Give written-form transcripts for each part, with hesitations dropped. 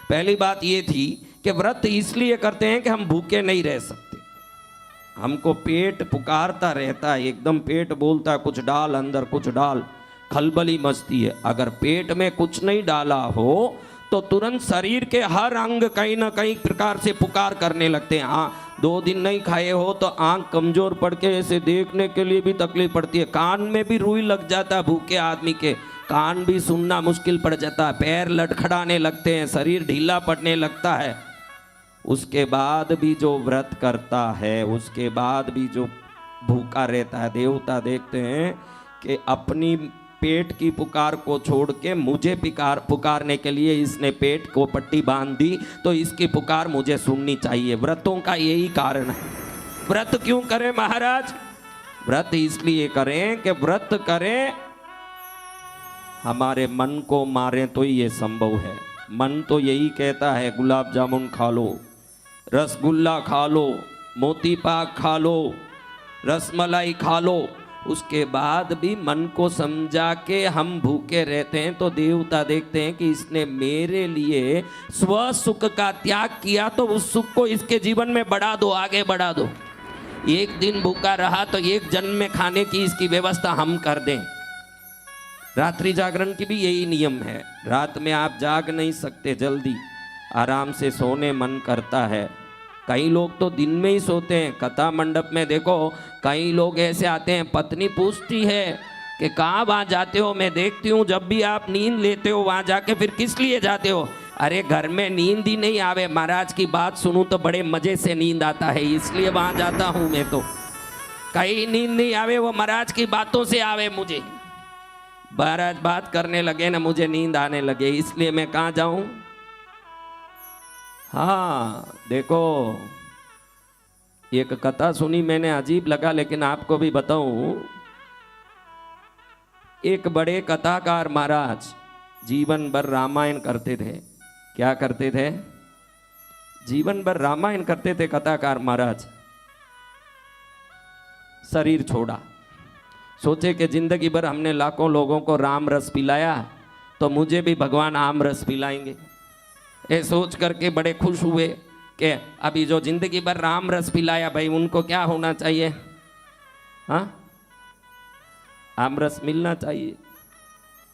पहली बात ये थी कि व्रत इसलिए करते हैं कि हम भूखे नहीं रह सकते। हमको पेट पुकारता रहता है, एकदम पेट बोलता है कुछ डाल अंदर, कुछ डाल, खलबली मचती है। अगर पेट में कुछ नहीं डाला हो तो तुरंत शरीर के हर अंग कहीं ना कहीं प्रकार से पुकार करने लगते हैं। हाँ, 2 दिन नहीं खाए हो तो आंख कमजोर पड़ के ऐसे देखने के लिए भी तकलीफ पड़ती है, कान में भी रुई लग जाता है, भूखे आदमी के कान भी सुनना मुश्किल पड़ जाता है, पैर लटखड़ाने लगते हैं, शरीर ढीला पड़ने लगता है। उसके बाद भी जो व्रत करता है, उसके बाद भी जो भूखा रहता है, देवता देखते हैं कि अपनी पेट की पुकार को छोड़ के मुझे पुकारने के लिए इसने पेट को पट्टी बांध दी, तो इसकी पुकार मुझे सुननी चाहिए। व्रतों का यही कारण है। व्रत क्यों करें महाराज? व्रत इसलिए करें कि व्रत करें, हमारे मन को मारें तो ये संभव है। मन तो यही कहता है गुलाब जामुन खा लो, रसगुल्ला खा लो, मोती पाक खा लो, रसमलाई खा लो। उसके बाद भी मन को समझा के हम भूखे रहते हैं तो देवता देखते हैं कि इसने मेरे लिए स्व सुख का त्याग किया, तो उस सुख को इसके जीवन में बढ़ा दो, आगे बढ़ा दो। एक दिन भूखा रहा तो एक जन्म में खाने की इसकी व्यवस्था हम कर दें। रात्रि जागरण की भी यही नियम है। रात में आप जाग नहीं सकते, जल्दी आराम से सोने मन करता है। कई लोग तो दिन में ही सोते हैं। कथा मंडप में देखो, कई लोग ऐसे आते हैं, पत्नी पूछती है कि कहाँ वहाँ जाते हो? मैं देखती हूँ जब भी आप नींद लेते हो वहाँ जाके फिर किस लिए जाते हो? अरे घर में नींद ही नहीं आवे, महाराज की बात सुनूं तो बड़े मजे से नींद आता है, इसलिए वहाँ जाता हूँ मैं। तो कहीं नींद नहीं आवे, वो महाराज की बातों से आवे। मुझे महाराज बात करने लगे ना, मुझे नींद आने लगे, इसलिए मैं कहाँ जाऊँ? हाँ देखो, एक कथा सुनी मैंने, अजीब लगा, लेकिन आपको भी बताऊं। एक बड़े कथाकार महाराज जीवन भर रामायण करते थे। क्या करते थे? जीवन भर रामायण करते थे कथाकार महाराज। शरीर छोड़ा, सोचे कि जिंदगी भर हमने लाखों लोगों को राम रस पिलाया, तो मुझे भी भगवान आम रस पिलाएंगे। ये सोच करके बड़े खुश हुए कि अभी जो जिंदगी भर राम रस पिलाया, भाई उनको क्या होना चाहिए? हाँ, आम रस मिलना चाहिए।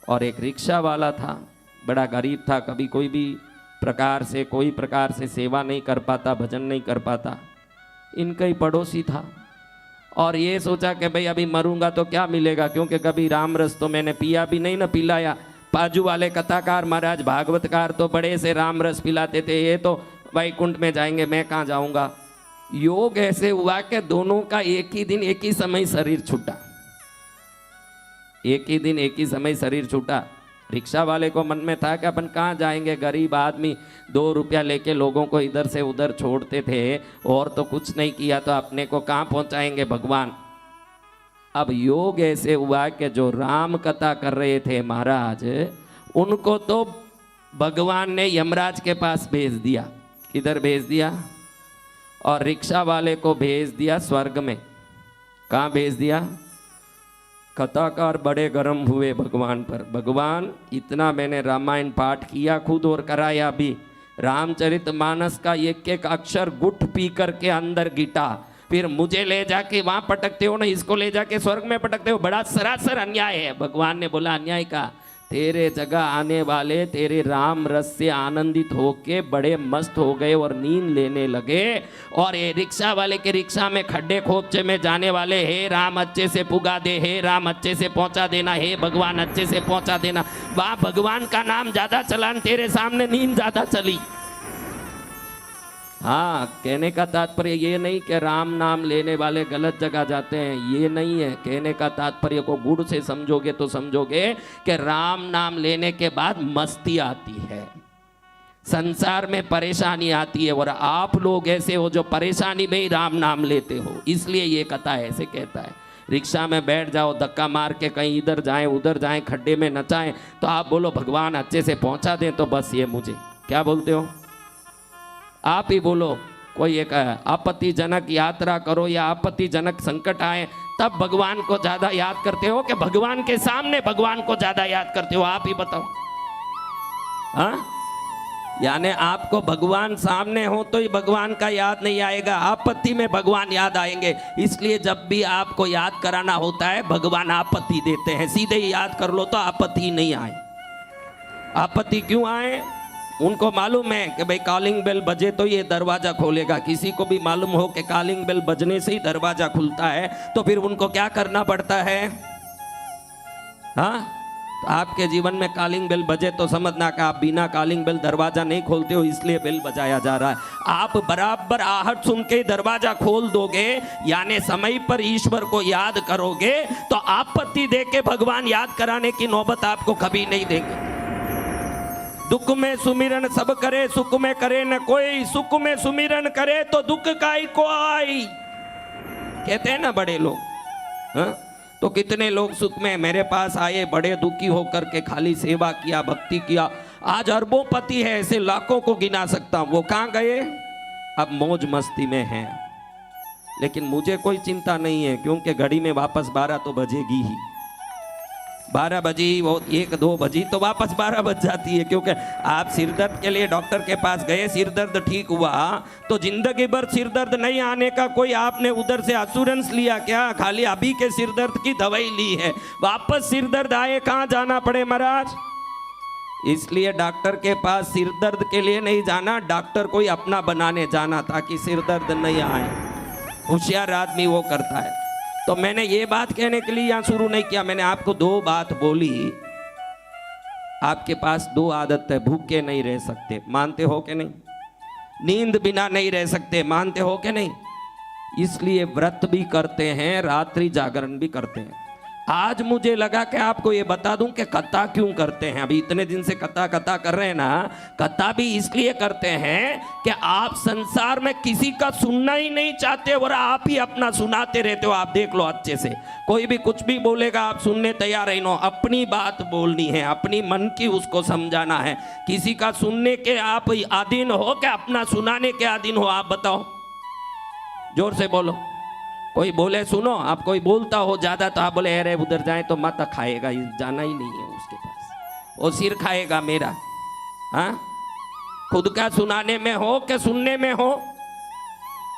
और एक रिक्शा वाला था, बड़ा गरीब था, कभी कोई प्रकार से सेवा नहीं कर पाता, भजन नहीं कर पाता। इनका ही पड़ोसी था और ये सोचा कि भाई अभी मरूंगा तो क्या मिलेगा, क्योंकि कभी राम रस तो मैंने पिया भी नहीं ना, पिलाया। बाजू वाले कथाकार महाराज भागवतकार तो बड़े से राम रस पिलाते थे, ये तो वैकुंठ में जाएंगे, मैं कहाँ जाऊंगा। योग ऐसे हुआ कि दोनों का एक ही दिन एक ही समय शरीर छूटा। एक ही दिन एक ही समय शरीर छूटा। रिक्शा वाले को मन में था कि अपन कहाँ जाएंगे, गरीब आदमी 2 रुपया लेके लोगों को इधर से उधर छोड़ते थे, और तो कुछ नहीं किया तो अपने को कहाँ पहुँचाएंगे भगवान। अब योग ऐसे हुआ कि जो राम कथा कर रहे थे महाराज, उनको तो भगवान ने यमराज के पास भेज दिया। किधर भेज दिया? और रिक्शा वाले को भेज दिया स्वर्ग में। कहाँ भेज दिया? कथाकार बड़े गर्म हुए भगवान पर। भगवान, इतना मैंने रामायण पाठ किया खुद और कराया भी, रामचरितमानस का एक एक अक्षर गुट पी करके अंदर गिटा, फिर मुझे ले जाके वहां पटकते हो ना, इसको ले जाके स्वर्ग में पटकते हो, बड़ा सरासर अन्याय है। भगवान ने बोला, अन्याय का? तेरे जगह आने वाले तेरे राम रस से आनंदित होके बड़े मस्त हो गए और नींद लेने लगे, और ये रिक्शा वाले के रिक्शा में खड्डे खोपचे में जाने वाले, हे राम अच्छे से पुगा दे, हे राम अच्छे से पहुंचा देना, हे भगवान अच्छे से पहुंचा देना। वाह, भगवान का नाम ज्यादा चला, तेरे सामने नींद ज्यादा चली। हाँ, कहने का तात्पर्य ये नहीं कि राम नाम लेने वाले गलत जगह जाते हैं, ये नहीं है। कहने का तात्पर्य को गुड़ से समझोगे तो समझोगे कि राम नाम लेने के बाद मस्ती आती है, संसार में परेशानी आती है, और आप लोग ऐसे हो जो परेशानी में ही राम नाम लेते हो, इसलिए ये कथा ऐसे कहता है। रिक्शा में बैठ जाओ, धक्का मार के कहीं इधर जाएं उधर जाएं, खड्डे में नचाएं, तो आप बोलो भगवान अच्छे से पहुंचा दें, तो बस ये मुझे, क्या बोलते हो आप ही बोलो। कोई एक आपत्तिजनक यात्रा करो या आपत्तिजनक संकट आए, तब भगवान को ज्यादा याद करते हो कि भगवान के सामने भगवान को ज्यादा याद करते हो? आप ही बताओ। हाँ, यानी आपको भगवान सामने हो तो ही भगवान का याद नहीं आएगा, आपत्ति में भगवान याद आएंगे। इसलिए जब भी आपको याद कराना होता है भगवान आपत्ति देते हैं, सीधे ही याद कर लो तो आपत्ति नहीं आए। आपत्ति क्यों आए? उनको मालूम है कि भाई कॉलिंग बेल बजे तो ये दरवाजा खोलेगा। किसी को भी मालूम हो कि कॉलिंग बेल बजने से ही दरवाजा खुलता है तो फिर उनको क्या करना पड़ता है? हाँ, तो आपके जीवन में कॉलिंग बेल बजे तो समझना कि आप बिना कॉलिंग बेल दरवाजा नहीं खोलते हो, इसलिए बेल बजाया जा रहा है। आप बराबर आहट सुन के दरवाजा खोल दोगे, यानी समय पर ईश्वर को याद करोगे, तो आपत्ति दे के भगवान याद कराने की नौबत आपको कभी नहीं देंगे। दुख में सुमिरन सब करे, सुख में करे न कोई, सुख में सुमिरन करे तो दुख काई को आई, कहते हैं ना बड़े लोग। हाँ? तो कितने लोग सुख में मेरे पास आए, बड़े दुखी होकर के खाली सेवा किया, भक्ति किया। आज अरबों पति है, ऐसे लाखों को गिना सकता हूं। वो कहां गए? अब मौज मस्ती में हैं। लेकिन मुझे कोई चिंता नहीं है, क्योंकि घड़ी में वापस 12 तो बजेगी ही। 12 बजी, वो 1-2 बजी तो वापस 12 बज जाती है। क्योंकि आप सिरदर्द के लिए डॉक्टर के पास गए, सिरदर्द ठीक हुआ तो जिंदगी भर सिरदर्द नहीं आने का कोई आपने उधर से एश्योरेंस लिया क्या? खाली अभी के सिरदर्द की दवाई ली है, वापस सिरदर्द आए कहाँ जाना पड़े महाराज? इसलिए डॉक्टर के पास सिरदर्द के लिए नहीं जाना, डॉक्टर कोई अपना बनाने जाना ताकि सिरदर्द नहीं आए। होशियार आदमी वो करता है। तो मैंने ये बात कहने के लिए यहां शुरू नहीं किया, मैंने आपको 2 बात बोली। आपके पास 2 आदत है, भूखे नहीं रह सकते, मानते हो कि नहीं? नींद बिना नहीं रह सकते, मानते हो कि नहीं? इसलिए व्रत भी करते हैं, रात्रि जागरण भी करते हैं। आज मुझे लगा कि आपको ये बता दूं कि कथा क्यों करते हैं। अभी इतने दिन से कथा कथा कर रहे हैं ना, कथा भी इसलिए करते हैं कि आप संसार में किसी का सुनना ही नहीं चाहते और आप ही अपना सुनाते रहते हो। आप देख लो अच्छे से, कोई भी कुछ भी बोलेगा आप सुनने तैयार ही नो। अपनी बात बोलनी है, अपनी मन की उसको समझाना है। किसी का सुनने के आप अधीन हो कि अपना सुनाने के अधीन हो? आप बताओ, जोर से बोलो। कोई बोले सुनो, आप कोई बोलता हो ज्यादा तो आप बोले अरे उधर जाए तो माता खाएगा, जाना ही नहीं है उसके पास, वो सिर खाएगा मेरा। हाँ, खुद का सुनाने में हो कि सुनने में हो?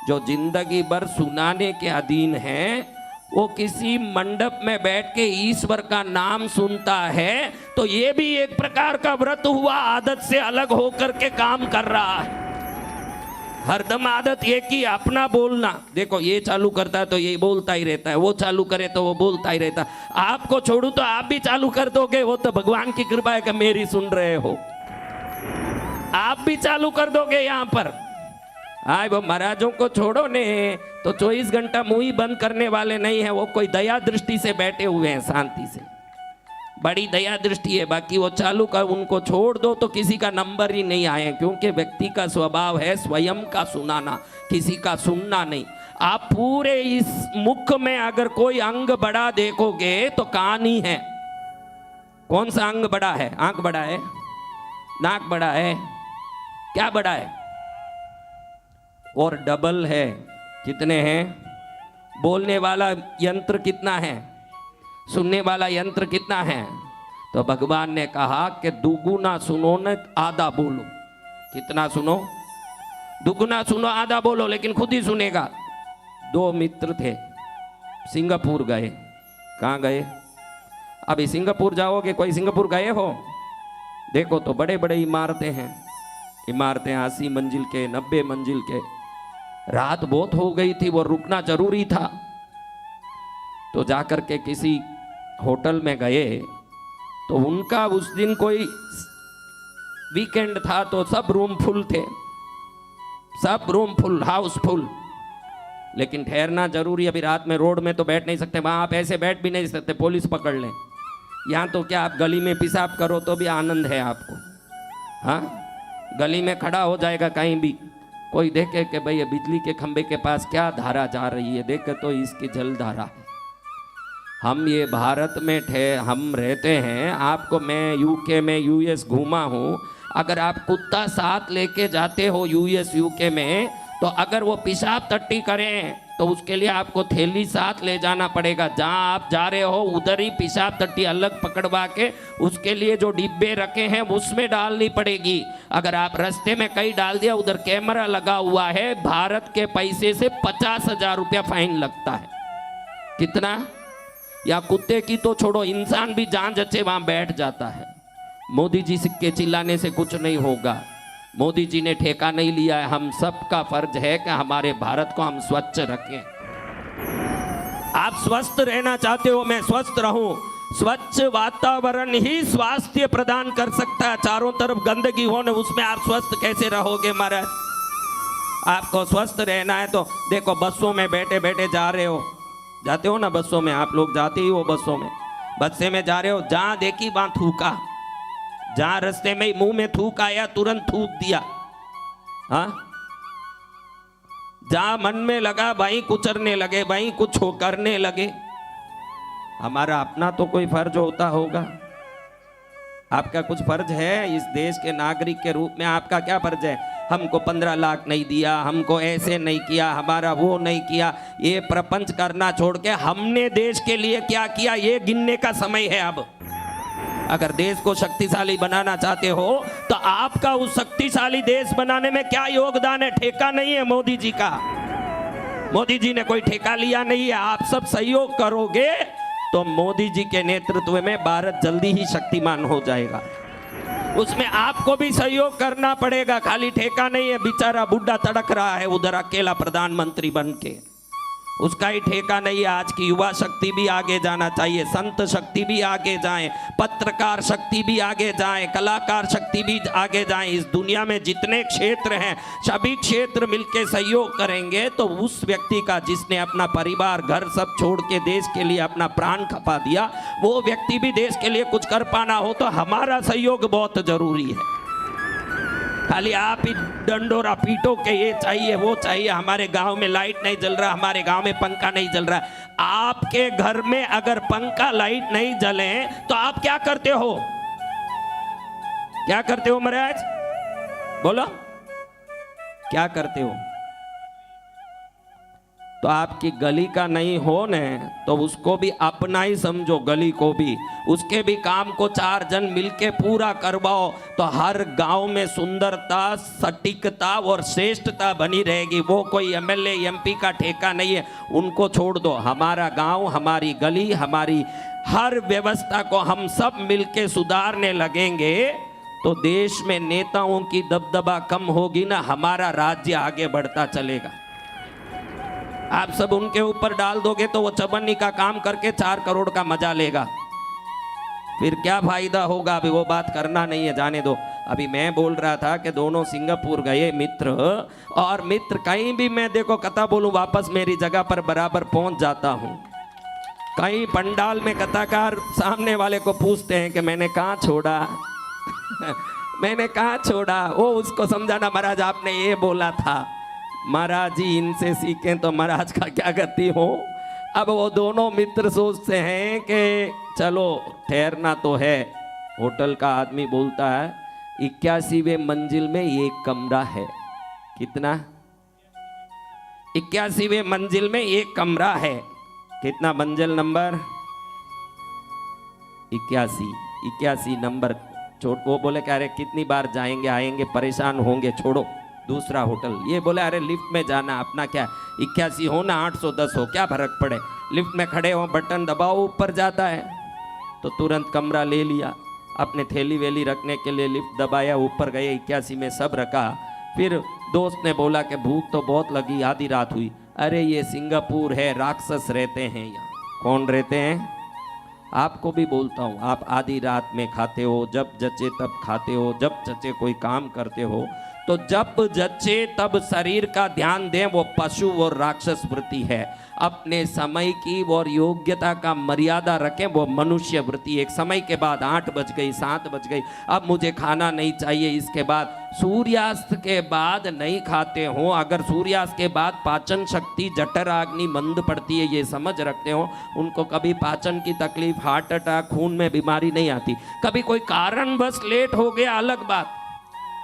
जो जिंदगी भर सुनाने के अधीन है वो किसी मंडप में बैठ के ईश्वर का नाम सुनता है, तो ये भी एक प्रकार का व्रत हुआ, आदत से अलग होकर के काम कर रहा है। हरदम आदत ये की अपना बोलना। देखो ये चालू करता है तो ये बोलता ही रहता है, वो चालू करे तो वो बोलता ही रहता है। आपको छोड़ू तो आप भी चालू कर दोगे, वो तो भगवान की कृपा है कि मेरी सुन रहे हो, आप भी चालू कर दोगे यहाँ पर। हाँ, वो महाराजों को छोड़ो ने, तो 24 घंटा मुंह ही बंद करने वाले नहीं है, वो कोई दया दृष्टि से बैठे हुए हैं, शांति से, बड़ी दया दृष्टि है। बाकी वो चालू कर, उनको छोड़ दो तो किसी का नंबर ही नहीं आए, क्योंकि व्यक्ति का स्वभाव है स्वयं का सुनाना, किसी का सुनना नहीं। आप पूरे इस मुख में अगर कोई अंग बड़ा देखोगे तो कान ही है। कौन सा अंग बड़ा है? आंख बड़ा है, नाक बड़ा है, क्या बड़ा है? और डबल है। कितने हैं? बोलने वाला यंत्र कितना है? सुनने वाला यंत्र कितना है? तो भगवान ने कहा कि दुगुना सुनो न आधा बोलो। कितना सुनो? दुगुना सुनो आधा बोलो, लेकिन खुद ही सुनेगा। 2 मित्र थे, सिंगापुर गए। कहाँ गए? अभी सिंगापुर जाओगे, कोई सिंगापुर गए हो? देखो तो बड़े बड़े इमारतें हैं, इमारतें 80 मंजिल के, 90 मंजिल के। रात बहुत हो गई थी, वो रुकना जरूरी था, तो जाकर के किसी होटल में गए। तो उनका उस दिन कोई वीकेंड था, तो सब रूम फुल थे, सब रूम फुल, हाउस फुल। लेकिन ठहरना जरूरी, अभी रात में रोड में तो बैठ नहीं सकते, वहां आप ऐसे बैठ भी नहीं सकते, पुलिस पकड़ ले। यहाँ तो क्या, आप गली में पेशाब करो तो भी आनंद है आपको। हाँ, गली में खड़ा हो जाएगा कहीं भी, कोई देखे कि भाई ये बिजली के खंबे के पास क्या धारा जा रही है, देखे तो इसकी जल धारा है। हम ये भारत में हम रहते हैं। आपको मैं यूके में, यूएस घूमा हूँ। अगर आप कुत्ता साथ लेके जाते हो यूएस यूके में, तो अगर वो पेशाब टट्टी करें तो उसके लिए आपको थैली साथ ले जाना पड़ेगा। जहां आप जा रहे हो उधर ही पेशाब टट्टी अलग पकड़वा के उसके लिए जो डिब्बे रखे हैं उसमें डालनी पड़ेगी। अगर आप रास्ते में कहीं डाल दिया, उधर कैमरा लगा हुआ है, भारत के पैसे से 50,000 रुपया फाइन लगता है। कितना? या कुत्ते की तो छोड़ो, इंसान भी जहां जचे वहां बैठ जाता है। मोदी जी के चिल्लाने से कुछ नहीं होगा। मोदी जी ने ठेका नहीं लिया है। हम सबका फर्ज है कि हमारे भारत को हम स्वच्छ रखें। आप स्वस्थ रहना चाहते हो, मैं स्वस्थ रहूं। स्वच्छ वातावरण ही स्वास्थ्य प्रदान कर सकता है। चारों तरफ गंदगी हो न, उसमें आप स्वस्थ कैसे रहोगे महाराज? आपको स्वस्थ रहना है तो देखो, बसों में बैठे बैठे जा रहे हो, जाते हो ना बसों में, आप लोग जाते ही हो बसों में, बस्से में जा रहे हो, जहां देखी वहां थूका, जहां रास्ते में मुंह में थूक आया तुरंत थूक दिया। हाँ, जहां मन में लगा भाई कुचरने लगे, भाई कुछ करने लगे। हमारा अपना तो कोई फर्ज होता होगा। आपका कुछ फर्ज है इस देश के नागरिक के रूप में? आपका क्या फर्ज है? हमको 15 लाख नहीं दिया, हमको ऐसे नहीं किया, हमारा वो नहीं किया। ये प्रपंच करना छोड़ के हमने देश के लिए क्या किया ये गिनने का समय है अब। अगर देश को शक्तिशाली बनाना चाहते हो तो आपका उस शक्तिशाली देश बनाने में क्या योगदान है? ठेका नहीं है मोदी जी का। मोदी जी ने कोई ठेका लिया नहीं है। आप सब सहयोग करोगे तो मोदी जी के नेतृत्व में भारत जल्दी ही शक्तिमान हो जाएगा। उसमें आपको भी सहयोग करना पड़ेगा, खाली ठेका नहीं है। बेचारा बुढ़ा तड़क रहा है उधर अकेला प्रधानमंत्री बन के, उसका ही ठेका नहीं है। आज की युवा शक्ति भी आगे जाना चाहिए, संत शक्ति भी आगे जाएं, पत्रकार शक्ति भी आगे जाएं, कलाकार शक्ति भी आगे जाएं। इस दुनिया में जितने क्षेत्र हैं सभी क्षेत्र मिलके सहयोग करेंगे तो उस व्यक्ति का, जिसने अपना परिवार घर सब छोड़ के देश के लिए अपना प्राण खपा दिया, वो व्यक्ति भी देश के लिए कुछ कर पाना हो तो हमारा सहयोग बहुत जरूरी है। खाली आप ही डंडोरा पीटो के ये चाहिए वो चाहिए, हमारे गांव में लाइट नहीं जल रहा, हमारे गांव में पंखा नहीं जल रहा। आपके घर में अगर पंखा लाइट नहीं जले तो आप क्या करते हो? क्या करते हो महाराज? बोलो, क्या करते हो? तो आपकी गली का नहीं हो न तो उसको भी अपना ही समझो, गली को भी, उसके भी काम को 4 जन मिलके पूरा करवाओ तो हर गांव में सुंदरता, सटीकता और श्रेष्ठता बनी रहेगी। वो कोई एमएलए एमपी का ठेका नहीं है, उनको छोड़ दो। हमारा गांव, हमारी गली, हमारी हर व्यवस्था को हम सब मिलके सुधारने लगेंगे तो देश में नेताओं की दबदबा कम होगी ना, हमारा राज्य आगे बढ़ता चलेगा। आप सब उनके ऊपर डाल दोगे तो वो चबन्नी का काम करके 4 करोड़ का मजा लेगा, फिर क्या फायदा होगा? अभी वो बात करना नहीं है, जाने दो। अभी मैं बोल रहा था कि दोनों सिंगापुर गए मित्र, और मित्र कहीं भी मैं देखो कथा बोलूं वापस मेरी जगह पर बराबर पहुंच जाता हूं। कहीं पंडाल में कथाकार सामने वाले को पूछते हैं कि मैंने कहाँ छोड़ा मैंने कहाँ छोड़ा, वो उसको समझाना, महाराज आपने ये बोला था। महाराज जी इनसे सीखें तो महाराज का क्या गति हो। अब वो दोनों मित्र सोचते हैं कि चलो ठहरना तो है। होटल का आदमी बोलता है 81वें मंजिल में एक कमरा है। कितना? 81वें मंजिल में एक कमरा है। कितना मंजिल नंबर? 81 नंबर। वो बोले कि अरे कितनी बार जाएंगे आएंगे, परेशान होंगे, छोड़ो दूसरा होटल। ये बोले अरे लिफ्ट में जाना, अपना क्या 81 हो ना 810 हो, क्या फर्क पड़े, लिफ्ट में खड़े हो बटन दबाओ ऊपर जाता है। तो तुरंत कमरा ले लिया, अपने थैली वेली रखने के लिए लिफ्ट दबाया, ऊपर गए, 81 में सब रखा। फिर दोस्त ने बोला कि भूख तो बहुत लगी, आधी रात हुई। अरे ये सिंगापुर है, राक्षस रहते हैं यहाँ। कौन रहते हैं? आपको भी बोलता हूँ, आप आधी रात में खाते हो, जब जचे तब खाते हो, जब जचे कोई काम करते हो। तो जब जचे तब शरीर का ध्यान दें, वो पशु और राक्षस वृत्ति है। अपने समय की और योग्यता का मर्यादा रखें, वो मनुष्य वृत्ति। एक समय के बाद 8 बज गई, 7 बज गई, अब मुझे खाना नहीं चाहिए। इसके बाद सूर्यास्त के बाद नहीं खाते हो। अगर सूर्यास्त के बाद पाचन शक्ति जठराग्नि मंद पड़ती है, ये समझ रखते हो, उनको कभी पाचन की तकलीफ, हार्ट अटैक, खून में बीमारी नहीं आती। कभी कोई कारण बस लेट हो गया अलग बात,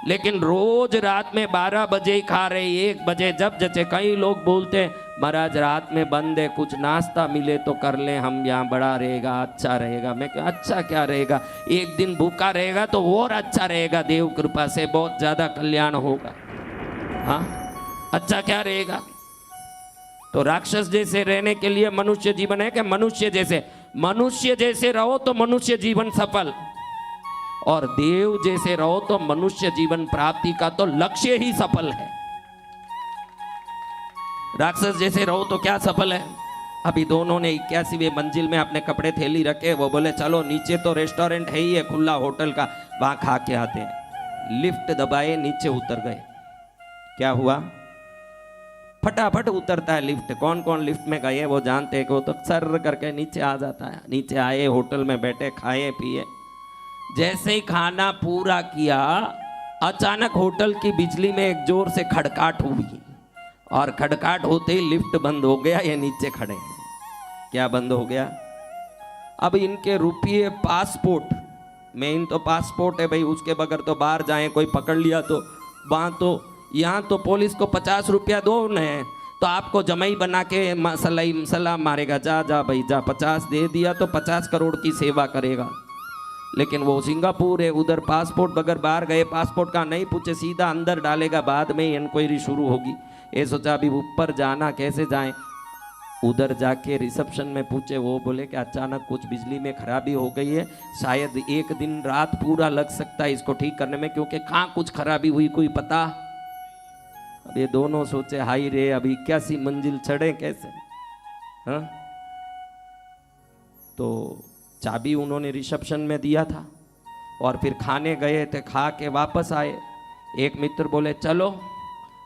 लेकिन रोज रात में 12 बजे ही खा रहे, 1 बजे जब जैसे कई लोग बोलते हैं महाराज रात में बंद है, कुछ नाश्ता मिले तो कर लें हम, यहाँ बड़ा रहेगा, अच्छा रहेगा। मैं क्या अच्छा क्या रहेगा, एक दिन भूखा रहेगा तो और अच्छा रहेगा, देव कृपा से बहुत ज्यादा कल्याण होगा। हाँ, अच्छा क्या रहेगा। तो राक्षस जैसे रहने के लिए मनुष्य जीवन है कि मनुष्य जैसे रहो तो मनुष्य जीवन सफल, और देव जैसे रहो तो मनुष्य जीवन प्राप्ति का तो लक्ष्य ही सफल है। राक्षस जैसे रहो तो क्या सफल है। अभी दोनों ने 81वें मंजिल में अपने कपड़े थैली रखे, वो बोले चलो नीचे तो रेस्टोरेंट है ही है खुला होटल का, वहां खा के आते हैं। लिफ्ट दबाए, नीचे उतर गए। क्या हुआ, फटाफट उतरता है लिफ्ट। कौन कौन लिफ्ट में गए वो जानते हैं कि वो तो सर करके नीचे आ जाता है। नीचे आए, होटल में बैठे, खाए पिए। जैसे ही खाना पूरा किया, अचानक होटल की बिजली में एक जोर से खड़काट हुई, और खड़काट होते ही लिफ्ट बंद हो गया। ये नीचे खड़े हैं, क्या बंद हो गया। अब इनके रुपये, पासपोर्ट, मेन तो पासपोर्ट है भाई, उसके बगैर तो बाहर जाएं कोई पकड़ लिया तो वहाँ तो, यहाँ तो पुलिस को 50 रुपया दो न, तो आपको जमाई बना के मसला मारेगा। जा जा भाई जा, 50 दे दिया तो 50 करोड़ की सेवा करेगा। लेकिन वो सिंगापुर है, उधर पासपोर्ट बगैर बाहर गए, पासपोर्ट का नहीं पूछे सीधा अंदर डालेगा, बाद में इंक्वायरी शुरू होगी। ये सोचा अभी ऊपर जाना, कैसे जाएं। उधर जाके रिसेप्शन में पूछे, वो बोले कि अचानक कुछ बिजली में खराबी हो गई है, शायद 1 दिन रात पूरा लग सकता है इसको ठीक करने में, क्योंकि कहाँ कुछ खराबी हुई कोई पता। अब ये दोनों सोचे हाई रे, अभी 81 मंजिल चढ़े कैसे। हाँ, तो चाबी उन्होंने रिसेप्शन में दिया था, और फिर खाने गए थे, खा के वापस आए। एक मित्र बोले चलो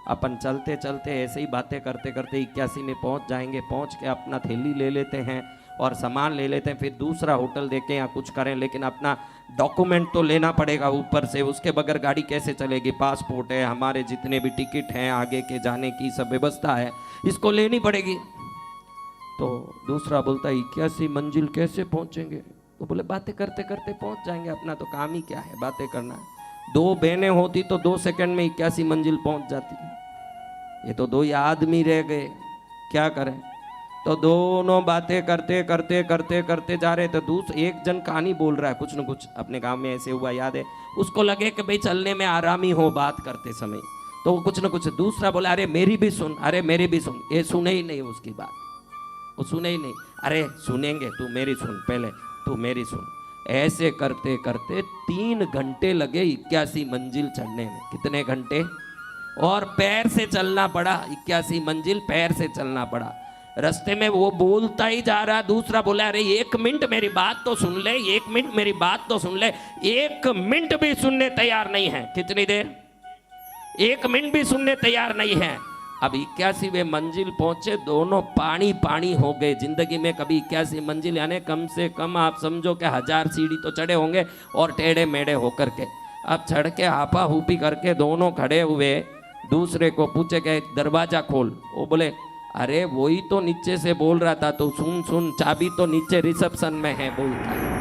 अपन चलते चलते ऐसे ही बातें करते करते 81 में पहुंच जाएंगे, पहुंच के अपना थैली ले लेते हैं और सामान ले लेते हैं, फिर दूसरा होटल देखें या कुछ करें, लेकिन अपना डॉक्यूमेंट तो लेना पड़ेगा ऊपर से, उसके बगैर गाड़ी कैसे चलेगी। पासपोर्ट है, हमारे जितने भी टिकट हैं आगे के जाने की सब व्यवस्था है, इसको लेनी पड़ेगी। तो दूसरा बोलता है 81 मंजिल कैसे पहुंचेंगे। तो बोले बातें करते करते पहुंच जाएंगे, अपना तो काम ही क्या है, बातें करना। 2 बहनें होती तो 2 सेकंड में 81 मंजिल पहुंच जाती, ये तो 2 ही आदमी रह गए, क्या करें। तो दोनों बातें करते करते करते करते जा रहे थे। एक जन कहानी बोल रहा है कुछ न कुछ, अपने गांव में ऐसे हुआ याद है, उसको लगे कि भाई चलने में आरामी हो बात करते समय, तो वो कुछ न कुछ। दूसरा बोला अरे मेरी भी सुन, अरे मेरी भी सुन। ये सुने ही नहीं उसकी बात, वो सुने ही नहीं। अरे सुनेंगे, तू मेरी सुन पहले, तू मेरी सुन। ऐसे करते करते 3 घंटे लगे 81 मंजिल चढ़ने में। कितने घंटे, और पैर से चलना पड़ा, 81 मंजिल पैर से चलना पड़ा। रास्ते में वो बोलता ही जा रहा, दूसरा बोला अरे 1 मिनट मेरी बात तो सुन ले, 1 मिनट मेरी बात तो सुन ले। 1 मिनट भी सुनने तैयार नहीं है। कितनी देर, 1 मिनट भी सुनने तैयार नहीं है। अब 81वें मंजिल पहुंचे, दोनों पानी पानी हो गए। जिंदगी में कभी 81 मंजिल यानी कम से कम आप समझो कि 1000 सीढ़ी तो चढ़े होंगे, और टेढ़े मेढ़े होकर के। अब चढ़ के आपा हुपी करके दोनों खड़े हुए, दूसरे को पूछे कि दरवाजा खोल। वो बोले अरे वही तो नीचे से बोल रहा था, तो सुन सुन, चाबी तो नीचे रिसेप्शन में है, बोलता है।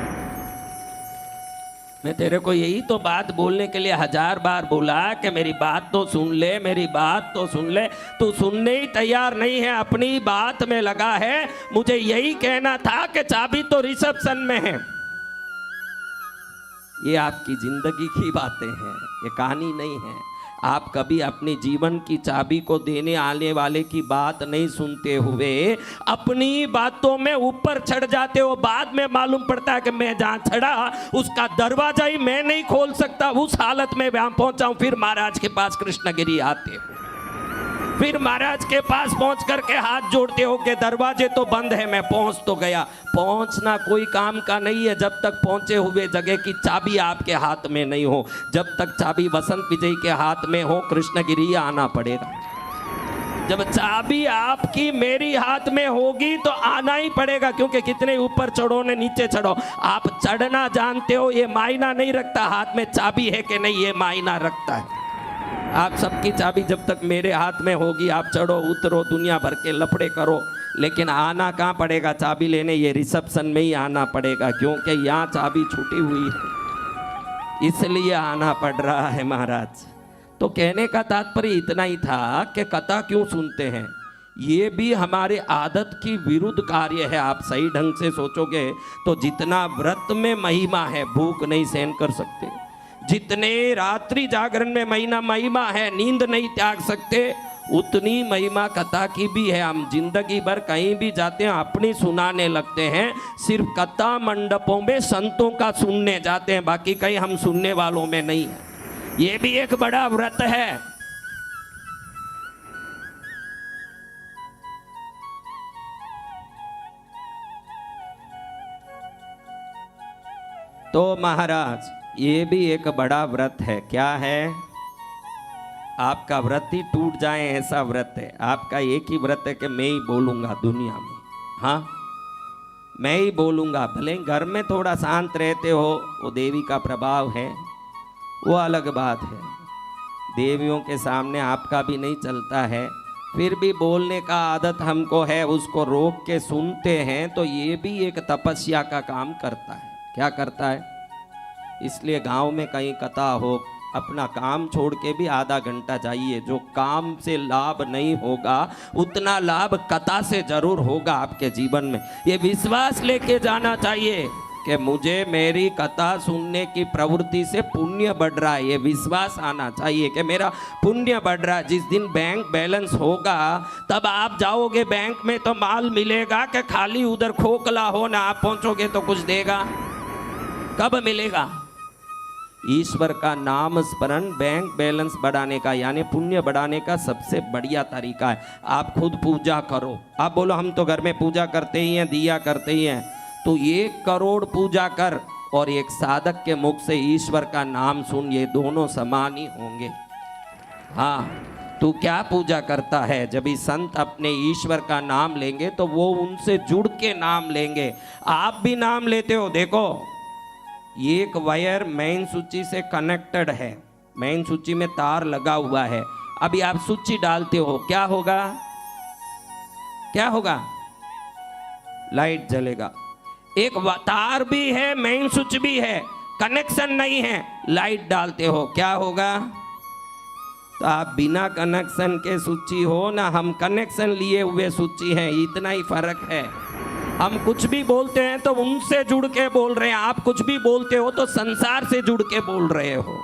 मैं तेरे को यही तो बात बोलने के लिए 1000 बार बोला कि मेरी बात तो सुन ले, मेरी बात तो सुन ले। तू सुनने ही तैयार नहीं है, अपनी बात में लगा है। मुझे यही कहना था कि चाबी तो रिसेप्शन में है। ये आपकी जिंदगी की बातें हैं, ये कहानी नहीं है। आप कभी अपने जीवन की चाबी को देने आने वाले की बात नहीं सुनते हुए अपनी बातों में ऊपर चढ़ जाते हो। बाद में मालूम पड़ता है कि मैं जहाँ चढ़ा उसका दरवाजा ही मैं नहीं खोल सकता, उस हालत में वहां पहुंचा हूं। फिर महाराज के पास कृष्णगिरी आते हो, फिर महाराज के पास पहुंच करके हाथ जोड़ते हो कि दरवाजे तो बंद है, मैं पहुंच तो गया। पहुंचना कोई काम का नहीं है जब तक पहुंचे हुए जगह की चाबी आपके हाथ में नहीं हो। जब तक चाबी वसंत विजय के हाथ में हो, कृष्णगिरी आना पड़ेगा। जब चाबी आपकी मेरी हाथ में होगी तो आना ही पड़ेगा, क्योंकि कितने ऊपर चढ़ो ने नीचे चढ़ो, आप चढ़ना जानते हो, ये मायना नहीं रखता हाथ में चाबी है कि नहीं, ये मायना रखता है। आप सबकी चाबी जब तक मेरे हाथ में होगी, आप चढ़ो उतरो दुनिया भर के लफड़े करो, लेकिन आना कहाँ पड़ेगा चाबी लेने, ये रिसेप्शन में ही आना पड़ेगा, क्योंकि यहाँ चाबी छूटी हुई है, इसलिए आना पड़ रहा है महाराज। तो कहने का तात्पर्य इतना ही था कि कथा क्यों सुनते हैं, ये भी हमारे आदत की विरुद्ध कार्य है। आप सही ढंग से सोचोगे तो जितना व्रत में महिमा है, भूख नहीं सहन कर सकते, जितने रात्रि जागरण में महिमा है, नींद नहीं त्याग सकते, उतनी महिमा कथा की भी है। हम जिंदगी भर कहीं भी जाते हैं अपनी सुनाने लगते हैं, सिर्फ कथा मंडपों में संतों का सुनने जाते हैं, बाकी कहीं हम सुनने वालों में नहीं है। ये भी एक बड़ा व्रत है। तो महाराज ये भी एक बड़ा व्रत है। क्या है? आपका व्रत ही टूट जाए ऐसा व्रत है। आपका एक ही व्रत है कि मैं ही बोलूंगा दुनिया में, हाँ मैं ही बोलूंगा। भले घर में थोड़ा शांत रहते हो, वो देवी का प्रभाव है, वो अलग बात है। देवियों के सामने आपका भी नहीं चलता है, फिर भी बोलने का आदत हमको है, उसको रोक के सुनते हैं, तो ये भी एक तपस्या का काम करता है। क्या करता है? इसलिए गांव में कहीं कथा हो, अपना काम छोड़ के भी आधा घंटा जाइए। जो काम से लाभ नहीं होगा उतना लाभ कथा से जरूर होगा आपके जीवन में। ये विश्वास लेके जाना चाहिए कि मुझे मेरी कथा सुनने की प्रवृत्ति से पुण्य बढ़ रहा है। ये विश्वास आना चाहिए कि मेरा पुण्य बढ़ रहा है। जिस दिन बैंक बैलेंस होगा तब आप जाओगे बैंक में तो माल मिलेगा कि खाली उधर खोखला हो ना, आप पहुंचोगे तो कुछ देगा? कब मिलेगा? ईश्वर का नाम स्मरण बैंक बैलेंस बढ़ाने का यानी पुण्य बढ़ाने का सबसे बढ़िया तरीका है। आप खुद पूजा करो। आप बोलो हम तो घर में पूजा करते ही हैं, दिया करते ही हैं, तो 1 करोड़ पूजा कर और एक साधक के मुख से ईश्वर का नाम सुन, ये दोनों समान ही होंगे। हाँ, तू क्या पूजा करता है? जब भी संत अपने ईश्वर का नाम लेंगे तो वो उनसे जुड़ के नाम लेंगे। आप भी नाम लेते हो, देखो एक वायर मेन सूची से कनेक्टेड है, मेन सूची में तार लगा हुआ है। अभी आप सूची डालते हो, क्या होगा? क्या होगा? लाइट जलेगा। एक तार भी है, मेन स्विच भी है, कनेक्शन नहीं है, लाइट डालते हो, क्या होगा? तो आप बिना कनेक्शन के सूची हो ना, हम कनेक्शन लिए हुए सूची हैं, इतना ही फर्क है। हम कुछ भी बोलते हैं तो उनसे जुड़ के बोल रहे हैं, आप कुछ भी बोलते हो तो संसार से जुड़ के बोल रहे हो।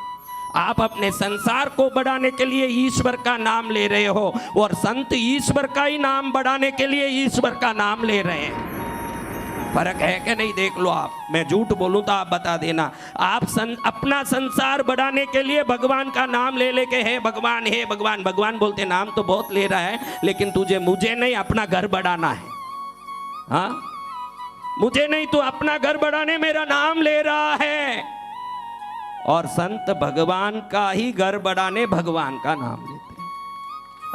आप अपने संसार को बढ़ाने के लिए ईश्वर का नाम ले रहे हो और संत ईश्वर का ही नाम बढ़ाने के लिए ईश्वर का नाम ले रहे हैं। फर्क है कि नहीं? देख लो आप, मैं झूठ बोलूं तो आप बता देना। आप अपना संसार बढ़ाने के लिए भगवान का नाम ले लेके हे भगवान हे भगवान, भगवान बोलते नाम तो बहुत ले रहा है, लेकिन तुझे मुझे नहीं अपना घर बढ़ाना है। हाँ, मुझे नहीं, तू अपना घर बढ़ाने मेरा नाम ले रहा है। और संत भगवान का ही घर बढ़ाने भगवान का नाम लेते हैं,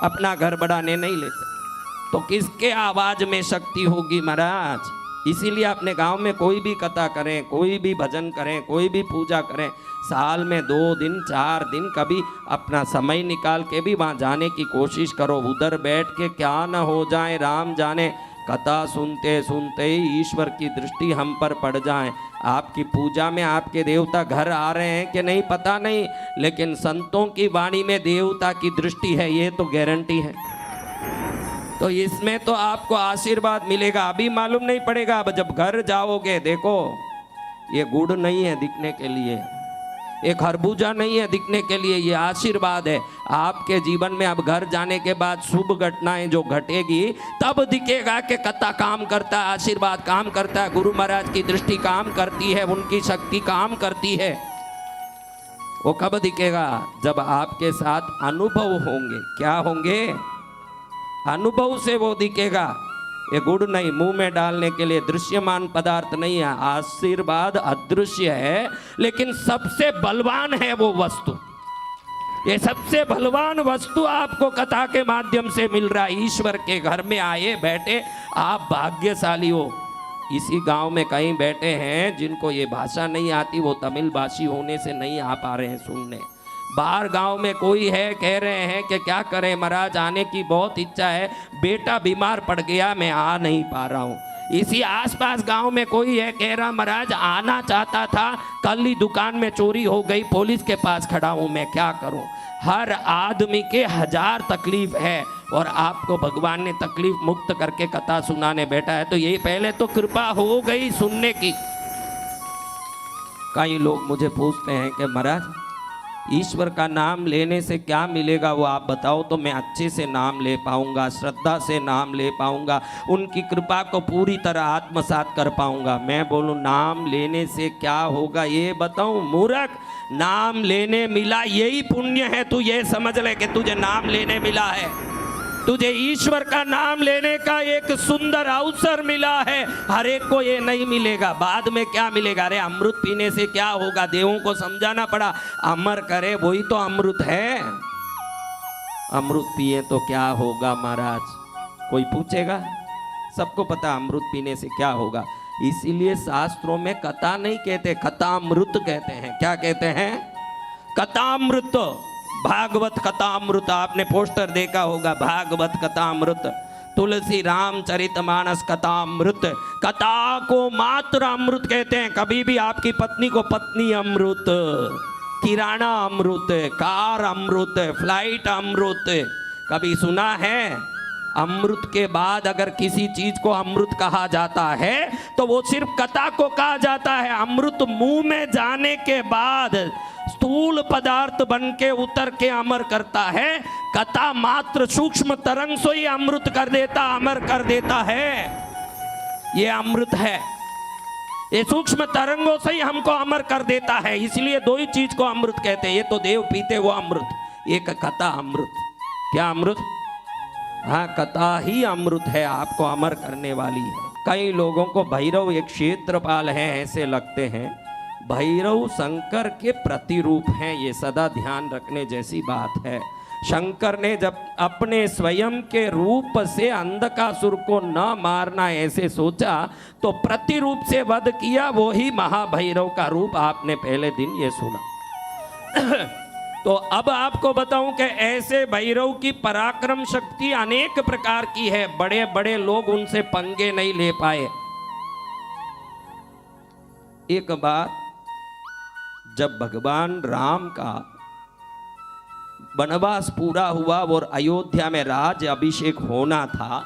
अपना घर बढ़ाने नहीं लेते। तो किसके आवाज में शक्ति होगी महाराज? इसीलिए अपने गांव में कोई भी कथा करें, कोई भी भजन करें, कोई भी पूजा करें, साल में 2 दिन 4 दिन कभी अपना समय निकाल के भी वहां जाने की कोशिश करो। उधर बैठ के क्या न हो जाए राम जाने। कथा सुनते सुनते ही ईश्वर की दृष्टि हम पर पड़ जाए। आपकी पूजा में आपके देवता घर आ रहे हैं कि नहीं पता नहीं, लेकिन संतों की वाणी में देवता की दृष्टि है, ये तो गारंटी है। तो इसमें तो आपको आशीर्वाद मिलेगा, अभी मालूम नहीं पड़ेगा। अब जब घर जाओगे, देखो ये गुड़ नहीं है दिखने के लिए, एक खरबूजा नहीं है दिखने के लिए, ये आशीर्वाद है। आपके जीवन में अब घर जाने के बाद शुभ घटनाएं जो घटेगी तब दिखेगा कि कथा काम करता है, आशीर्वाद काम करता है, गुरु महाराज की दृष्टि काम करती है, उनकी शक्ति काम करती है। वो कब दिखेगा? जब आपके साथ अनुभव होंगे। क्या होंगे? अनुभव से वो दिखेगा। ये गुड़ नहीं, मुंह में डालने के लिए दृश्यमान पदार्थ नहीं है, आशीर्वाद अदृश्य है, लेकिन सबसे बलवान है वो वस्तु। ये सबसे बलवान वस्तु आपको कथा के माध्यम से मिल रहा है। ईश्वर के घर में आए बैठे आप भाग्यशाली हो। इसी गांव में कहीं बैठे हैं जिनको ये भाषा नहीं आती, वो तमिल भाषी होने से नहीं आ पा रहे हैं सुनने। बाहर गांव में कोई है, कह रहे हैं कि क्या करें महाराज, आने की बहुत इच्छा है, बेटा बीमार पड़ गया, मैं आ नहीं पा रहा हूँ। इसी आसपास गांव में कोई है, कह रहा महाराज आना चाहता था, कल ही दुकान में चोरी हो गई, पुलिस के पास खड़ा हूं, मैं क्या करूं। हर आदमी के हजार तकलीफ है और आपको भगवान ने तकलीफ मुक्त करके कथा सुनाने बैठा है, तो ये पहले तो कृपा हो गई सुनने की। कई लोग मुझे पूछते हैं कि महाराज ईश्वर का नाम लेने से क्या मिलेगा, वो आप बताओ तो मैं अच्छे से नाम ले पाऊंगा, श्रद्धा से नाम ले पाऊंगा, उनकी कृपा को पूरी तरह आत्मसात कर पाऊंगा। मैं बोलूं नाम लेने से क्या होगा ये बताऊं? मूर्ख, नाम लेने मिला यही पुण्य है। तू ये समझ ले कि तुझे नाम लेने मिला है, तुझे ईश्वर का नाम लेने का एक सुंदर अवसर मिला है। हर एक को ये नहीं मिलेगा, बाद में क्या मिलेगा? अरे अमृत पीने से क्या होगा, देवों को समझाना पड़ा, अमर करे वही तो अमृत है। अमृत पिए तो क्या होगा महाराज, कोई पूछेगा? सबको पता अमृत पीने से क्या होगा। इसीलिए शास्त्रों में कथा नहीं कहते, कथामृत कहते हैं। क्या कहते हैं? कथामृत। भागवत कथामृत, आपने पोस्टर देखा होगा, भागवत कथामृत, तुलसी रामचरितमानस कथामृत। कथा को मात्र अमृत कहते हैं। कभी भी आपकी पत्नी को पत्नी अमृत, किराना अमृत, कार अमृत, फ्लाइट अमृत कभी सुना है? अमृत के बाद अगर किसी चीज को अमृत कहा जाता है तो वो सिर्फ कथा को कहा जाता है। अमृत मुंह में जाने के बाद स्थूल पदार्थ बन के उतर के अमर करता है। कथा मात्र सूक्ष्म तरंग से ही अमृत कर देता, अमर कर देता है। ये अमृत है, ये सूक्ष्म तरंगों से ही हमको अमर कर देता है। इसलिए दो ही चीज को अमृत कहते हैं, ये तो देव पीते वो अमृत, एक कथा अमृत। क्या अमृत? हाँ, कथा ही अमृत है, आपको अमर करने वाली है। कई लोगों को भैरव एक क्षेत्रपाल है ऐसे लगते हैं। भैरव शंकर के प्रतिरूप हैं, ये सदा ध्यान रखने जैसी बात है। शंकर ने जब अपने स्वयं के रूप से अंधकासुर को न मारना ऐसे सोचा तो प्रतिरूप से वध किया, वो ही महाभैरव का रूप आपने पहले दिन ये सुना। तो अब आपको बताऊं कि ऐसे भैरव की पराक्रम शक्ति अनेक प्रकार की है, बड़े बड़े लोग उनसे पंगे नहीं ले पाए। एक बार जब भगवान राम का वनवास पूरा हुआ और अयोध्या में राज्य अभिषेक होना था,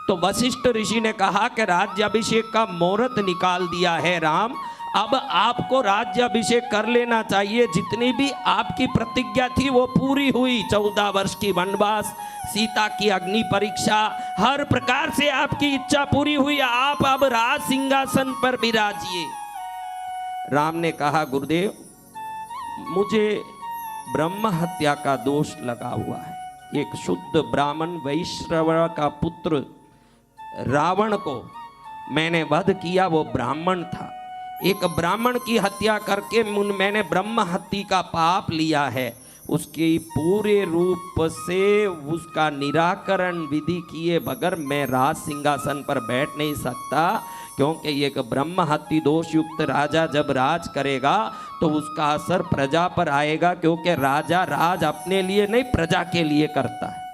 तो वशिष्ठ ऋषि ने कहा कि राज्य अभिषेक का मुहूर्त निकाल दिया है राम, अब आपको राज्य अभिषेक कर लेना चाहिए। जितनी भी आपकी प्रतिज्ञा थी वो पूरी हुई। 14 वर्ष की वनवास, सीता की अग्नि परीक्षा, हर प्रकार से आपकी इच्छा पूरी हुई, आप अब राज सिंहासन पर विराजिए। राम ने कहा गुरुदेव मुझे ब्रह्म हत्या का दोष लगा हुआ है। एक शुद्ध ब्राह्मण वैश्रव का पुत्र रावण को मैंने वध किया, वो ब्राह्मण था। एक ब्राह्मण की हत्या करके मैंने ब्रह्म हत्या का पाप लिया है। उसके पूरे रूप से उसका निराकरण विधि किए बगैर मैं राज सिंहासन पर बैठ नहीं सकता, क्योंकि एक ब्रह्म हत्या दोष युक्त राजा जब राज करेगा तो उसका असर प्रजा पर आएगा, क्योंकि राजा राज अपने लिए नहीं प्रजा के लिए करता है।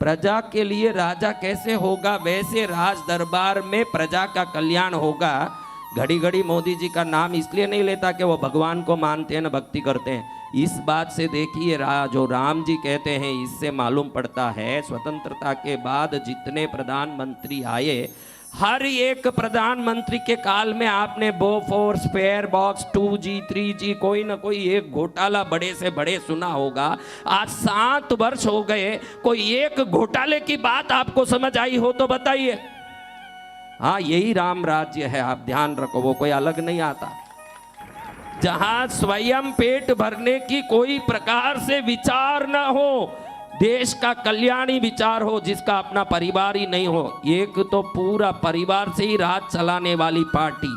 प्रजा के लिए राजा कैसे होगा? वैसे राज दरबार में प्रजा का कल्याण होगा। घड़ी घड़ी मोदी जी का नाम इसलिए नहीं लेता कि वो भगवान को मानते हैं ना भक्ति करते हैं। इस बात से देखिए जो राम जी कहते हैं, इससे मालूम पड़ता है स्वतंत्रता के बाद जितने प्रधानमंत्री आए, हर एक प्रधानमंत्री के काल में आपने Bofors, fair box, 2G 3G कोई ना कोई एक घोटाला बड़े से बड़े सुना होगा। आज 7 वर्ष हो गए, कोई एक घोटाले की बात आपको समझ आई हो तो बताइए। हाँ, यही राम राज्य है, आप ध्यान रखो, वो कोई अलग नहीं आता। जहां स्वयं पेट भरने की कोई प्रकार से विचार ना हो, देश का कल्याण ही विचार हो, जिसका अपना परिवार ही नहीं हो। एक तो पूरा परिवार से ही राज चलाने वाली पार्टी,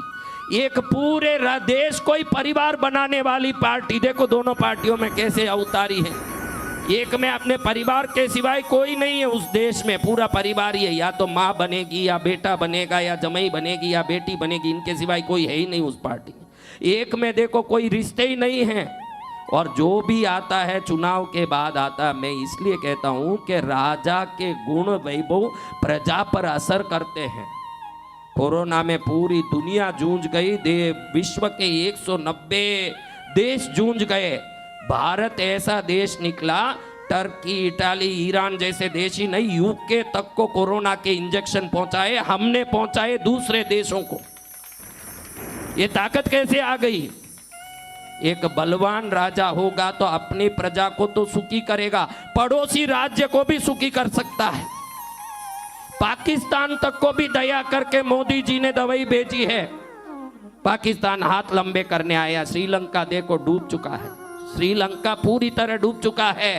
एक पूरे देश को ही परिवार बनाने वाली पार्टी। देखो दोनों पार्टियों में कैसे अवतारी है। एक में अपने परिवार के सिवाय कोई नहीं है उस देश में, पूरा परिवार ही है। या तो माँ बनेगी या बेटा बनेगा या जमाई बनेगी या बेटी बनेगी, इनके सिवाय कोई है ही नहीं उस पार्टी में। एक में देखो कोई रिश्ते ही नहीं है, और जो भी आता है चुनाव के बाद आता है। मैं इसलिए कहता हूं कि राजा के गुण वैभव प्रजा पर असर करते हैं। कोरोना में पूरी दुनिया जूझ गई, विश्व के 190 देश जूझ गए। भारत ऐसा देश निकला, टर्की, इटाली, ईरान जैसे देश ही नहीं, यूके तक को कोरोना के इंजेक्शन पहुंचाए, हमने पहुंचाए दूसरे देशों को। ये ताकत कैसे आ गई? एक बलवान राजा होगा तो अपनी प्रजा को तो सुखी करेगा, पड़ोसी राज्य को भी सुखी कर सकता है। पाकिस्तान तक को भी दया करके मोदी जी ने दवाई भेजी है। पाकिस्तान हाथ लंबे करने आया। श्रीलंका देखो डूब चुका है, श्रीलंका पूरी तरह डूब चुका है।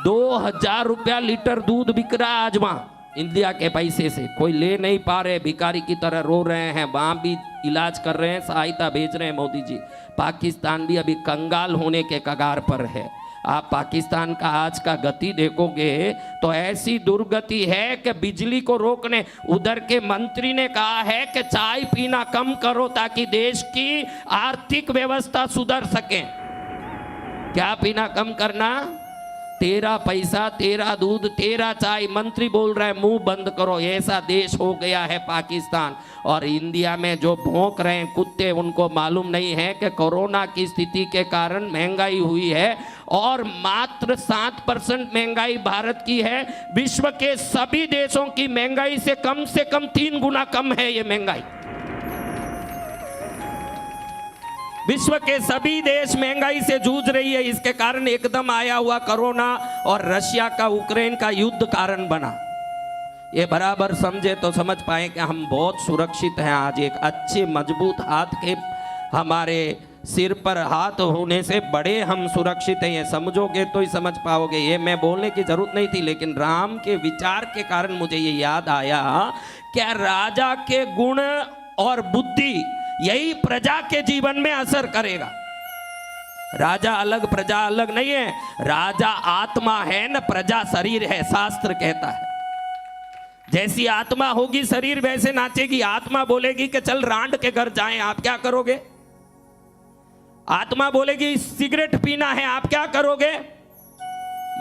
2000 रुपया लीटर दूध बिक रहा आज वहां, इंडिया के पैसे से। कोई ले नहीं पा रहे, भिखारी की तरह रो रहे हैं, वहां भी इलाज कर रहे हैं, सहायता भेज रहे हैं मोदी जी। पाकिस्तान भी अभी कंगाल होने के कगार पर है। आप पाकिस्तान का आज का गति देखोगे तो ऐसी दुर्गति है कि बिजली को रोकने, उधर के मंत्री ने कहा है कि चाय पीना कम करो ताकि देश की आर्थिक व्यवस्था सुधर सके। क्या पीना कम करना? तेरा पैसा, तेरा दूध, तेरा चाय। मंत्री बोल रहा है मुंह बंद करो। ऐसा देश हो गया है पाकिस्तान। और इंडिया में जो भौंक रहे हैं कुत्ते, उनको मालूम नहीं है कि कोरोना की स्थिति के कारण महंगाई हुई है और मात्र 7% महंगाई भारत की है। विश्व के सभी देशों की महंगाई से कम 3 गुना कम है ये महंगाई। विश्व के सभी देश महंगाई से जूझ रही है। इसके कारण एकदम आया हुआ कोरोना और रशिया का यूक्रेन का युद्ध कारण बना। ये बराबर समझे तो समझ पाए कि हम बहुत सुरक्षित हैं। आज एक अच्छे मजबूत हाथ के हमारे सिर पर हाथ होने से बड़े हम सुरक्षित हैं। ये समझोगे तो ही समझ पाओगे। ये मैं बोलने की जरूरत नहीं थी, लेकिन राम के विचार के कारण मुझे ये याद आया। क्या राजा के गुण और बुद्धि यही प्रजा के जीवन में असर करेगा। राजा अलग, प्रजा अलग नहीं है। राजा आत्मा है न, प्रजा शरीर है, शास्त्र कहता है। जैसी आत्मा होगी शरीर वैसे नाचेगी। आत्मा बोलेगी कि चल रांड के घर जाएं, आप क्या करोगे? आत्मा बोलेगी सिगरेट पीना है, आप क्या करोगे?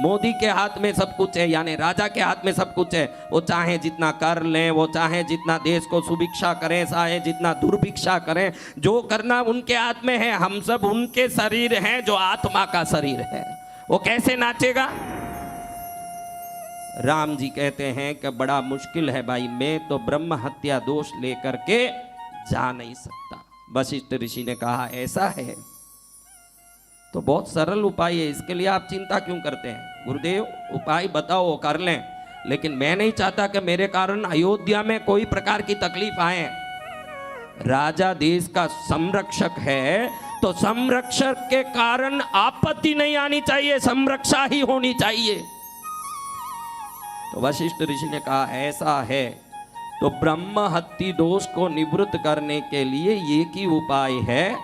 मोदी के हाथ में सब कुछ है, यानी राजा के हाथ में सब कुछ है। वो चाहे जितना कर लें, वो चाहे जितना देश को सुभिक्षा करें, चाहे जितना दुर्भिक्षा करें, जो करना उनके हाथ में है। हम सब उनके शरीर हैं जो आत्मा का शरीर है। वो कैसे नाचेगा? राम जी कहते हैं कि बड़ा मुश्किल है भाई, मैं तो ब्रह्म हत्या दोष लेकर के जा नहीं सकता। वशिष्ठ ऋषि ने कहा ऐसा है तो बहुत सरल उपाय है, इसके लिए आप चिंता क्यों करते हैं? गुरुदेव उपाय बताओ, कर लें, लेकिन मैं नहीं चाहता कि मेरे कारण अयोध्या में कोई प्रकार की तकलीफ आए। राजा देश का संरक्षक है तो संरक्षक के कारण आपत्ति नहीं आनी चाहिए, संरक्षा ही होनी चाहिए। तो वशिष्ठ ऋषि ने कहा ऐसा है तो ब्रह्म हत्या दोष को निवृत्त करने के लिए एक ही उपाय है।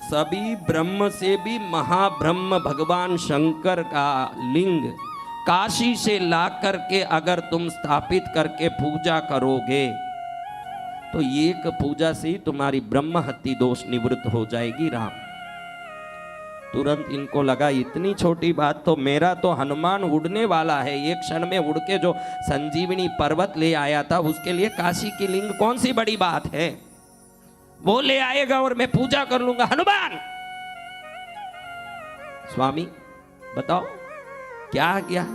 सभी ब्रह्म से भी महाब्रह्म भगवान शंकर का लिंग काशी से ला करके अगर तुम स्थापित करके पूजा करोगे तो एक पूजा से ही तुम्हारी ब्रह्म हत्या दोष निवृत्त हो जाएगी। राम तुरंत इनको लगा इतनी छोटी बात, तो मेरा तो हनुमान उड़ने वाला है, एक क्षण में उड़ के जो संजीवनी पर्वत ले आया था, उसके लिए काशी की लिंग कौन सी बड़ी बात है? वो ले आएगा और मैं पूजा कर लूंगा। हनुमान स्वामी बताओ क्या किया?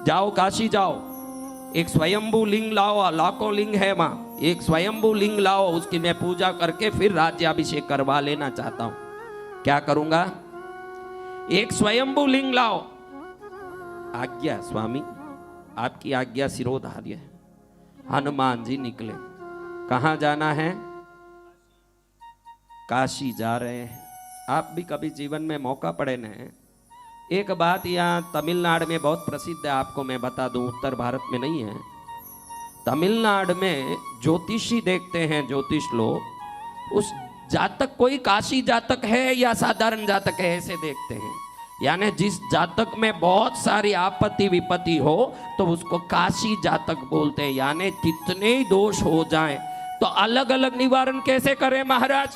जाओ काशी जाओ, एक स्वयंभू लिंग लाओ, लाखों लिंग है वहां, एक स्वयंभू लिंग लाओ, उसकी मैं पूजा करके फिर राज्याभिषेक करवा लेना चाहता हूं। क्या करूंगा? एक स्वयंभू लिंग लाओ। आज्ञा स्वामी, आपकी आज्ञा शिरोधार्य है। हनुमान जी निकले। कहां जाना है? काशी जा रहे हैं। आप भी कभी जीवन में मौका पड़े न, एक बात यहाँ तमिलनाडु में बहुत प्रसिद्ध है, आपको मैं बता दूं, उत्तर भारत में नहीं है। तमिलनाडु में ज्योतिषी देखते हैं, ज्योतिष लोग उस जातक कोई काशी जातक है या साधारण जातक है ऐसे देखते हैं। यानी जिस जातक में बहुत सारी आपत्ति विपत्ति हो तो उसको काशी जातक बोलते हैं। यानी कितने ही दोष हो जाएं तो अलग अलग निवारण कैसे करें महाराज,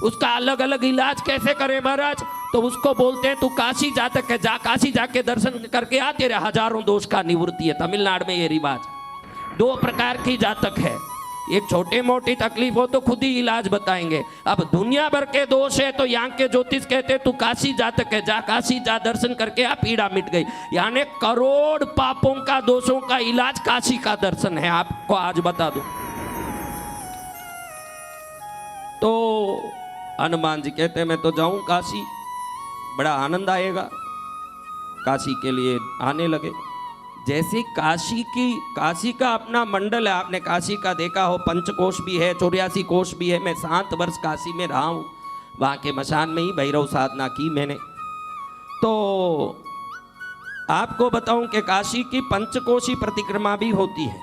उसका अलग अलग इलाज कैसे करें महाराज, तो उसको बोलते हैं तू काशी जातक है, जा काशी जाके दर्शन करके आ, तेरे हजारों दोष का निवृत्ति है। तमिलनाडु में ये रिवाज। दो प्रकार की जातक है, एक छोटे मोटी तकलीफ हो तो खुद ही इलाज बताएंगे। अब दुनिया भर के दोष है तो यहाँ के ज्योतिष कहते तू काशी जातक है, जा काशी जा, दर्शन करके आ, पीड़ा मिट गई। यानी करोड़ पापों का, दोषों का इलाज काशी का दर्शन है। आपको आज बता दूं तो हनुमान जी कहते हैं मैं तो जाऊं काशी, बड़ा आनंद आएगा। काशी के लिए आने लगे। जैसे काशी का अपना मंडल है, आपने काशी का देखा हो, पंचकोश भी है, 84 कोश भी है। मैं 7 वर्ष काशी में रहा हूँ, वहाँ के मशान में ही भैरव साधना की मैंने। तो आपको बताऊं कि काशी की पंचकोशी परिक्रमा भी होती है,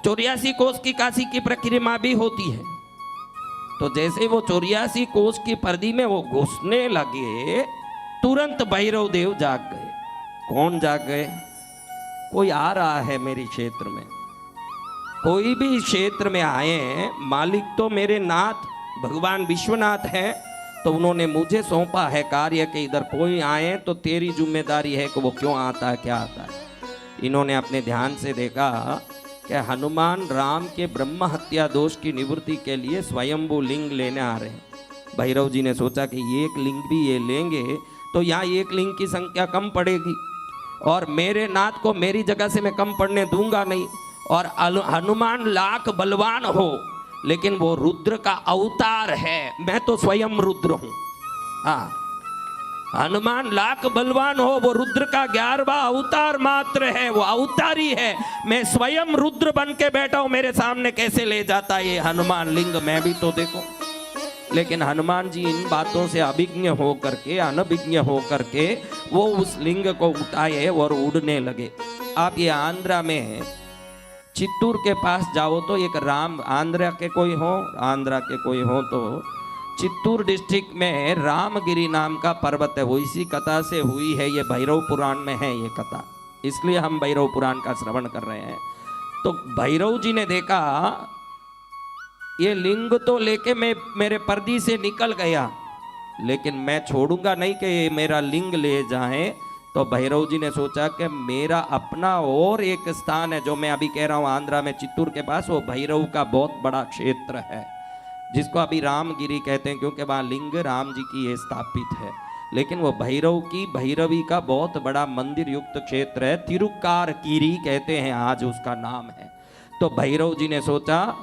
84 कोश की काशी की परिक्रमा भी होती है। तो जैसे वो 84 कोश की परिधि में वो घुसने लगे, तुरंत भैरव देव जाग गए। कौन जाग गए? कोई आ रहा है मेरे क्षेत्र में, कोई भी क्षेत्र में आए, मालिक तो मेरे नाथ भगवान विश्वनाथ हैं, तो उन्होंने मुझे सौंपा है कार्य के इधर कोई आए तो तेरी जिम्मेदारी है कि वो क्यों आता है, क्या आता है। इन्होंने अपने ध्यान से देखा कि हनुमान राम के ब्रह्म हत्या दोष की निवृत्ति के लिए स्वयंभू लिंग लेने आ रहे हैं। भैरव जी ने सोचा कि एक लिंग भी ये लेंगे तो यहाँ एक लिंग की संख्या कम पड़ेगी, और मेरे नाथ को मेरी जगह से मैं कम पड़ने दूंगा नहीं। और हनुमान लाख बलवान हो लेकिन वो रुद्र का अवतार है, मैं तो स्वयं रुद्र हूं। हाँ, हनुमान लाख बलवान हो, वो रुद्र का 11वां अवतार मात्र है, वो अवतारी है। मैं स्वयं रुद्र बन के बैठा हूं, मेरे सामने कैसे ले जाता ये हनुमान लिंग, मैं भी तो देखो। लेकिन हनुमान जी इन बातों से अभिज्ञ हो करके, अनभिज्ञ हो करके वो उस लिंग को उठाए और उड़ने लगे। आप ये आंध्रा में चित्तूर के पास जाओ तो एक राम, आंध्रा के कोई हो तो चित्तूर डिस्ट्रिक्ट में रामगिरी नाम का पर्वत है, वो इसी कथा से हुई है। ये भैरव पुराण में है ये कथा, इसलिए हम भैरव पुराण का श्रवण कर रहे हैं। तो भैरव जी ने देखा ये लिंग तो लेके मैं मेरे पर्दी से निकल गया, लेकिन मैं छोड़ूंगा नहीं कि ये मेरा लिंग ले जाए। तो भैरव जी ने सोचा कि मेरा अपना और एक स्थान है, जो मैं अभी कह रहा हूँ आंध्रा में चित्तूर के पास, वो भैरव का बहुत बड़ा क्षेत्र है, जिसको अभी रामगिरी कहते हैं, क्योंकि वहाँ लिंग राम जी की ये स्थापित है। लेकिन वो भैरव की, भैरवी का बहुत बड़ा मंदिर युक्त क्षेत्र है, तिरुक्कारकीरी कहते हैं आज उसका नाम है। तो भैरव जी ने सोचा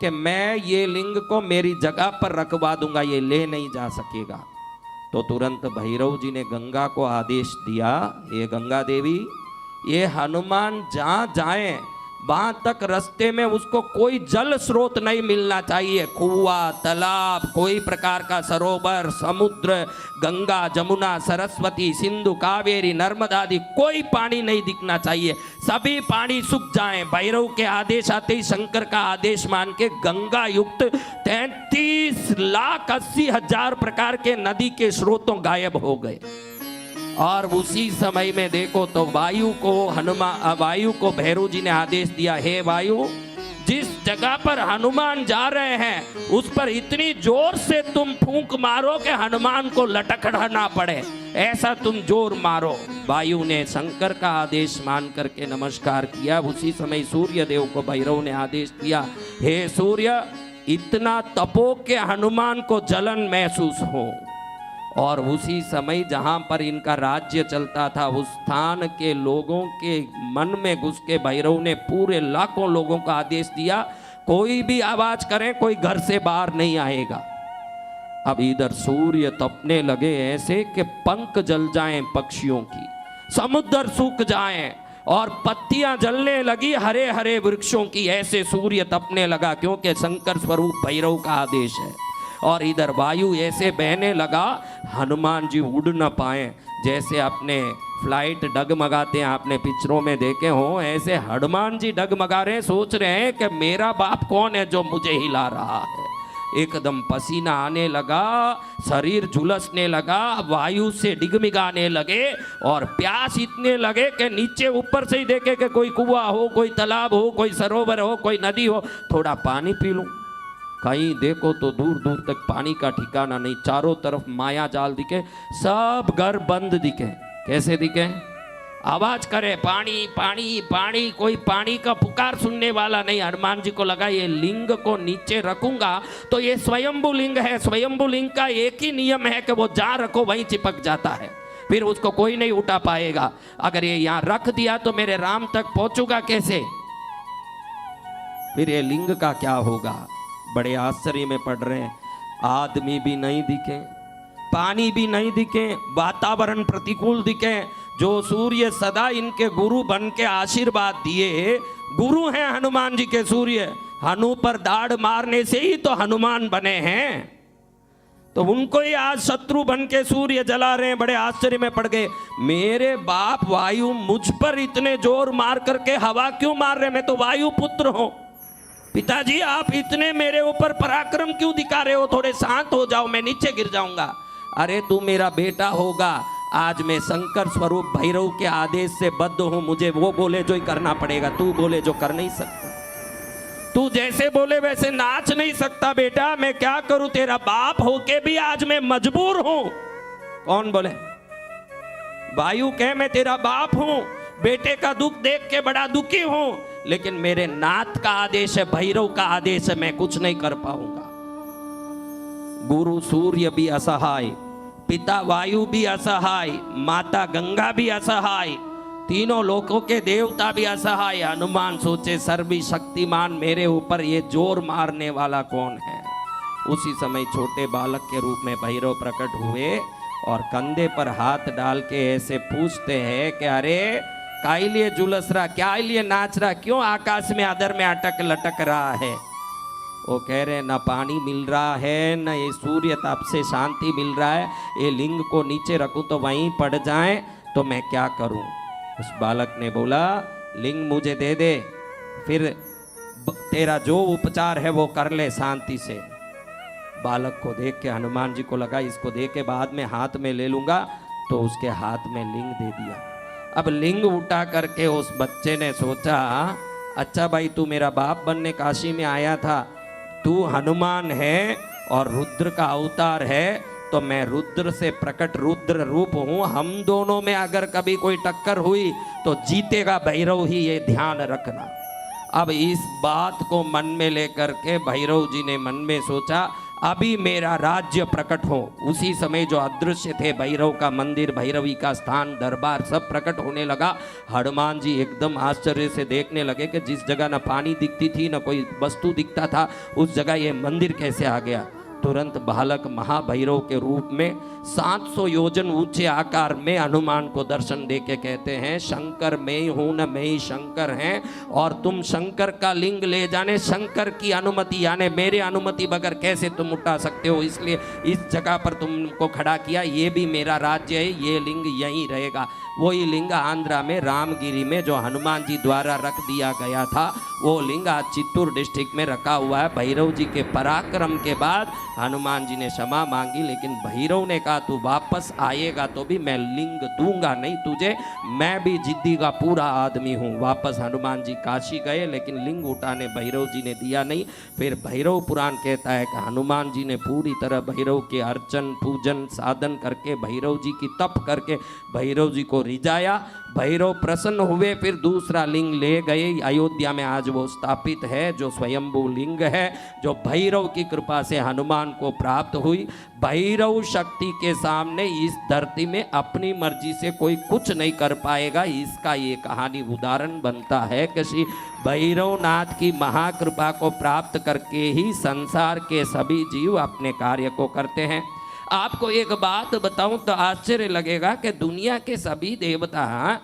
कि मैं ये लिंग को मेरी जगह पर रखवा दूंगा, ये ले नहीं जा सकेगा। तो तुरंत भैरव जी ने गंगा को आदेश दिया, ये गंगा देवी, ये हनुमान जहाँ जाए वहां तक रास्ते में उसको कोई जल स्रोत नहीं मिलना चाहिए, कुआं, तालाब, कोई प्रकार का सरोवर, समुद्र, गंगा, जमुना, सरस्वती, सिंधु, कावेरी, नर्मदा आदि कोई पानी नहीं दिखना चाहिए, सभी पानी सूख जाएं। भैरव के आदेश आते ही शंकर का आदेश मान के गंगा युक्त 33,80,000 प्रकार के नदी के स्रोतों गायब हो गए। और उसी समय में देखो तो वायु को भैरव जी ने आदेश दिया, हे वायु, जिस जगह पर हनुमान जा रहे हैं उस पर इतनी जोर से तुम फूंक मारो कि हनुमान को लटकना पड़े, ऐसा तुम जोर मारो। वायु ने शंकर का आदेश मान करके नमस्कार किया। उसी समय सूर्य देव को भैरव ने आदेश दिया, हे सूर्य, इतना तपो के हनुमान को जलन महसूस हो। और उसी समय जहां पर इनका राज्य चलता था उस स्थान के लोगों के मन में घुस के भैरव ने पूरे लाखों लोगों का आदेश दिया, कोई भी आवाज करे कोई घर से बाहर नहीं आएगा। अब इधर सूर्य तपने लगे ऐसे कि पंख जल जाएं पक्षियों की, समुद्र सूख जाएं और पत्तियां जलने लगी हरे हरे वृक्षों की, ऐसे सूर्य तपने लगा, क्योंकि शंकर स्वरूप भैरव का आदेश है। और इधर वायु ऐसे बहने लगा, हनुमान जी उड़ न पाए। जैसे अपने फ्लाइट डगमगाते हैं, आपने पिक्चरों में देखे हो, ऐसे हनुमान जी डगमगा रहे हैं, सोच रहे हैं कि मेरा बाप कौन है जो मुझे हिला रहा है। एकदम पसीना आने लगा, शरीर झुलसने लगा, वायु से डिगमिगाने लगे और प्यास इतने लगे कि नीचे ऊपर से ही देखे कि कोई कुआं हो, कोई तालाब हो, कोई सरोवर हो, कोई नदी हो, थोड़ा पानी पी लूं। कहीं देखो तो दूर दूर तक पानी का ठिकाना नहीं, चारों तरफ माया जाल दिखे, सब घर बंद दिखे। कैसे दिखे? आवाज करे पानी पानी पानी, कोई पानी का पुकार सुनने वाला नहीं। हनुमान जी को लगा ये लिंग को नीचे रखूंगा तो ये स्वयंभू लिंग है, स्वयंभू लिंग का एक ही नियम है कि वो जहां रखो वहीं चिपक जाता है, फिर उसको कोई नहीं उठा पाएगा। अगर ये यहां रख दिया तो मेरे राम तक पहुंचूगा कैसे, फिर ये लिंग का क्या होगा। बड़े आश्चर्य में पड़ रहे हैं, आदमी भी नहीं दिखे, पानी भी नहीं दिखे, वातावरण प्रतिकूल दिखे। जो सूर्य सदा इनके गुरु बन के आशीर्वाद दिए, गुरु हैं हनुमान जी के सूर्य, हनु पर दाढ़ मारने से ही तो हनुमान बने हैं, तो उनको ही आज शत्रु बन के सूर्य जला रहे हैं। बड़े आश्चर्य में पड़ गए, मेरे बाप वायु मुझ पर इतने जोर मार करके हवा क्यों मार रहे, मैं तो वायु पुत्र हूं, पिताजी आप इतने मेरे ऊपर पराक्रम क्यों दिखा रहे हो, थोड़े शांत हो जाओ, मैं नीचे गिर जाऊंगा। अरे तू मेरा बेटा होगा, आज मैं शंकर स्वरूप भैरव के आदेश से बद्ध हूं, मुझे वो बोले जो ही करना पड़ेगा, तू बोले जो कर नहीं सकता, तू जैसे बोले वैसे नाच नहीं सकता बेटा, मैं क्या करूं, तेरा बाप होके भी आज मैं मजबूर हूं। कौन बोले, वायु कहे मैं तेरा बाप हूं, बेटे का दुख देख के बड़ा दुखी हूं, लेकिन मेरे नाथ का आदेश है, भैरव का आदेश है, मैं कुछ नहीं कर पाऊंगा। गुरु सूर्य भी असहाय, पिता वायु भी असहाय, माता गंगा भी असहाय, तीनों लोकों के देवता भी असहाय। हनुमान सोचे सर्वशक्तिमान मेरे ऊपर ये जोर मारने वाला कौन है। उसी समय छोटे बालक के रूप में भैरव प्रकट हुए और कंधे पर हाथ डाल के ऐसे पूछते हैं कि अरे काई लिए जुलस रहा, क्या लिए नाच रहा, क्यों आकाश में अदर में अटक लटक रहा है। वो कह रहे ना पानी मिल रहा है, ना ये सूर्य ताप से शांति मिल रहा है, ये लिंग को नीचे रखूं तो वहीं पड़ जाए, तो मैं क्या करूं। उस बालक ने बोला लिंग मुझे दे दे, फिर तेरा जो उपचार है वो कर ले शांति से। बालक को देख के हनुमान जी को लगा इसको दे के बाद में हाथ में ले लूंगा, तो उसके हाथ में लिंग दे दिया। अब लिंग उठा करके उस बच्चे ने सोचा अच्छा भाई तू मेरा बाप बनने काशी में आया था, तू हनुमान है और रुद्र का अवतार है, तो मैं रुद्र से प्रकट रुद्र रूप हूं, हम दोनों में अगर कभी कोई टक्कर हुई तो जीतेगा भैरव ही, ये ध्यान रखना। अब इस बात को मन में लेकर के भैरव जी ने मन में सोचा अभी मेरा राज्य प्रकट हो। उसी समय जो अदृश्य थे भैरव का मंदिर, भैरवी का स्थान, दरबार सब प्रकट होने लगा। हनुमान जी एकदम आश्चर्य से देखने लगे कि जिस जगह न पानी दिखती थी न कोई वस्तु दिखता था, उस जगह ये मंदिर कैसे आ गया। तुरंत बालक महाभैरव के रूप में 700 योजन ऊंचे आकार में हनुमान को दर्शन दे के कहते हैं शंकर मैं हूं न मैं ही शंकर हैं, और तुम शंकर का लिंग ले जाने शंकर की अनुमति यानी मेरे अनुमति बगैर कैसे तुम उठा सकते हो, इसलिए इस जगह पर तुमको खड़ा किया, ये भी मेरा राज्य है, ये लिंग यहीं रहेगा। वही लिंग आंध्रा में रामगिरी में जो हनुमान जी द्वारा रख दिया गया था, वो लिंग आज चित्तूर डिस्ट्रिक्ट में रखा हुआ है। भैरव जी के पराक्रम के बाद हनुमान जी ने क्षमा मांगी, लेकिन भैरव ने कहा तू वापस आएगा तो भी मैं लिंग दूंगा नहीं तुझे, मैं भी जिद्दी का पूरा आदमी हूँ। वापस हनुमान जी काशी गए, लेकिन लिंग उठाने भैरव जी ने दिया नहीं। फिर भैरव पुराण कहता है कि हनुमान जी ने पूरी तरह भैरव के अर्चन पूजन साधन करके भैरव जी की तप करके भैरव जी को रिझाया। भैरव प्रसन्न हुए, फिर दूसरा लिंग ले गए अयोध्या में, आज वो स्थापित है जो स्वयंभू लिंग है, जो भैरव की कृपा से हनुमान को प्राप्त हुई। भैरव शक्ति के सामने इस धरती में अपनी मर्जी से कोई कुछ नहीं कर पाएगा। इसका ये कहानी उदाहरण बनता है कि श्री भैरवनाथ की महाकृपा को प्राप्त करके ही संसार के सभी जीव अपने कार्य को करते हैं। आपको एक बात बताऊं तो आश्चर्य लगेगा कि दुनिया के सभी देवता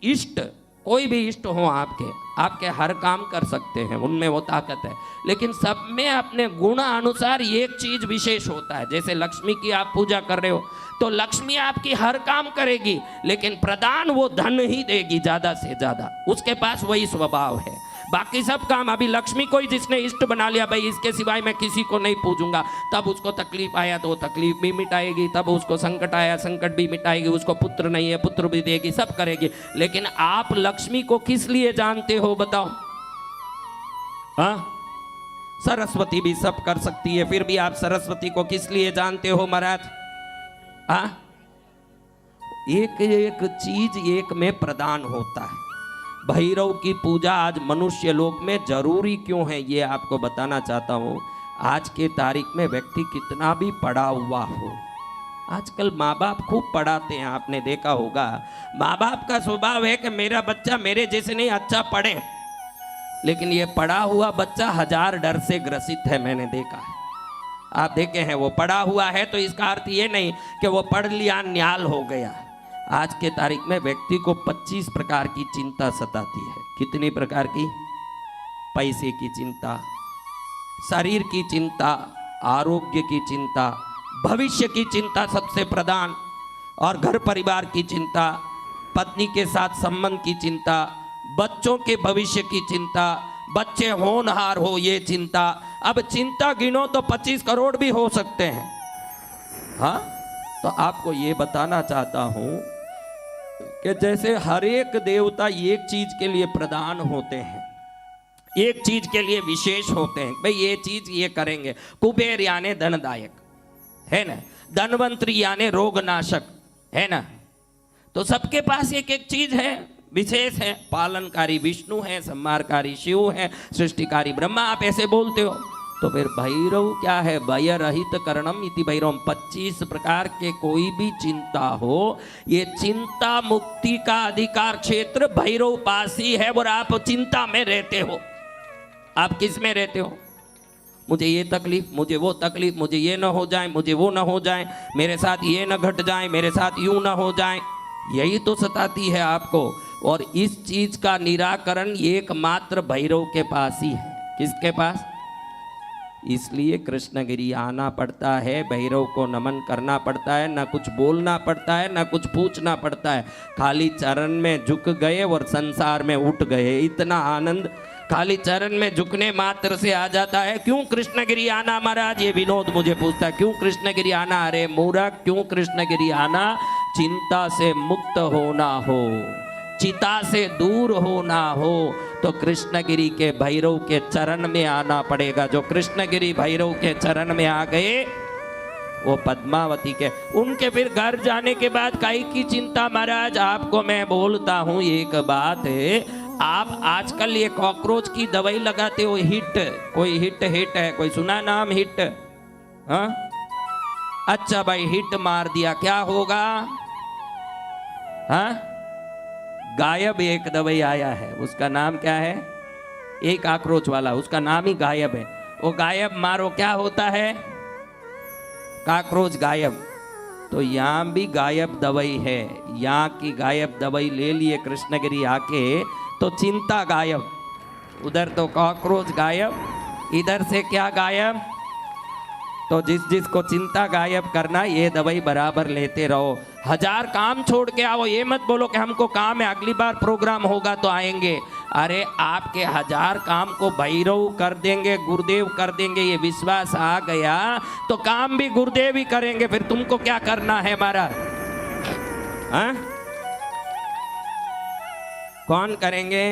इष्ट, कोई भी इष्ट हो आपके हर काम कर सकते हैं, उनमें वो ताकत है, लेकिन सब में अपने गुण अनुसार एक चीज विशेष होता है। जैसे लक्ष्मी की आप पूजा कर रहे हो तो लक्ष्मी आपकी हर काम करेगी, लेकिन प्रदान वो धन ही देगी ज्यादा से ज्यादा, उसके पास वही स्वभाव है। बाकी सब काम, अभी लक्ष्मी को ही जिसने इष्ट बना लिया, भाई इसके सिवाय मैं किसी को नहीं पूजूंगा, तब उसको तकलीफ आया तो वो तकलीफ भी मिटाएगी, तब उसको संकट आया संकट भी मिटाएगी, उसको पुत्र नहीं है पुत्र भी देगी, सब करेगी। लेकिन आप लक्ष्मी को किस लिए जानते हो बताओ? हाँ, सरस्वती भी सब कर सकती है, फिर भी आप सरस्वती को किस लिए जानते हो महाराज? हाँ, एक एक चीज एक में प्रदान होता है। भैरव की पूजा आज मनुष्य लोक में जरूरी क्यों है ये आपको बताना चाहता हूँ। आज के तारीख में व्यक्ति कितना भी पढ़ा हुआ हो, आजकल माँ बाप खूब पढ़ाते हैं, आपने देखा होगा। माँ बाप का स्वभाव है कि मेरा बच्चा मेरे जैसे नहीं अच्छा पढ़े, लेकिन ये पढ़ा हुआ बच्चा हजार डर से ग्रसित है, मैंने देखा है। आप देखे हैं, वो पढ़ा हुआ है तो इसका अर्थ ये नहीं कि वो पढ़ लिया न्याल हो गया। आज के तारीख में व्यक्ति को 25 प्रकार की चिंता सताती है। कितनी प्रकार की? पैसे की चिंता, शरीर की चिंता, आरोग्य की चिंता, भविष्य की चिंता सबसे प्रधान, और घर परिवार की चिंता, पत्नी के साथ संबंध की चिंता, बच्चों के भविष्य की चिंता, बच्चे होनहार हो ये चिंता। अब चिंता गिनो तो 25 करोड़ भी हो सकते हैं। हाँ, तो आपको ये बताना चाहता हूं कि जैसे हर एक देवता एक चीज के लिए प्रधान होते हैं, एक चीज के लिए विशेष होते हैं, भाई ये चीज ये करेंगे। कुबेर यानी धनदायक है ना, धनवंतरी यानी रोगनाशक है ना। तो सबके पास एक एक चीज है, विशेष है। पालनकारी विष्णु है, संहारकारी शिव है, सृष्टिकारी ब्रह्मा, आप ऐसे बोलते हो। तो फिर भैरव क्या है? भय रहित करणम इति भैरव। 25 प्रकार के कोई भी चिंता हो, ये चिंता मुक्ति का अधिकार क्षेत्र भैरव पास ही है। और आप चिंता में रहते हो। आप किस में रहते हो? मुझे ये तकलीफ, मुझे वो तकलीफ, मुझे ये न हो जाए, मुझे वो न हो जाए, मेरे साथ ये न घट जाए, मेरे साथ यूं न हो जाए, यही तो सताती है आपको। और इस चीज का निराकरण एकमात्र भैरव के पास ही है। किसके पास? इसलिए कृष्णगिरी आना पड़ता है, भैरव को नमन करना पड़ता है, ना कुछ बोलना पड़ता है, ना कुछ पूछना पड़ता है। खाली चरण में झुक गए और संसार में उठ गए। इतना आनंद खाली चरण में झुकने मात्र से आ जाता है। क्यों कृष्णगिरी आना महाराज? ये विनोद मुझे पूछता है, क्यों कृष्णगिरी आना? अरे मूर्ख, क्यों कृष्णगिरी आना? चिंता से मुक्त होना हो, चिता से दूर होना हो, तो कृष्णगिरी के भैरव के चरण में आना पड़ेगा। जो कृष्णगिरी भैरव के चरण में आ गए वो पद्मावती के, उनके फिर घर जाने के बाद काई की चिंता महाराज? आपको मैं बोलता हूं एक बात है, आप आजकल ये कॉकरोच की दवाई लगाते हो, हिट, कोई हिट है, कोई सुना नाम हिट? हाँ, अच्छा भाई, हिट मार दिया, क्या होगा? हाँ, गायब एक दवाई आया है, उसका नाम क्या है? एक आक्रोच वाला, उसका नाम ही गायब है। वो गायब मारो, क्या होता है? काक्रोच गायब। तो यहाँ भी गायब दवाई है। यहाँ की गायब दवाई ले लिए कृष्णगिरी आके तो चिंता गायब। उधर तो काक्रोच गायब, इधर से क्या गायब? तो जिसको चिंता गायब करना, ये दवाई बराबर लेते रहो। 1000 काम छोड़ के आओ, ये मत बोलो कि हमको काम है, अगली बार प्रोग्राम होगा तो आएंगे। अरे आपके 1000 काम को भैरव कर देंगे, गुरुदेव कर देंगे, ये विश्वास आ गया तो काम भी गुरुदेव ही करेंगे। फिर तुमको क्या करना है महाराज? हाँ, कौन करेंगे?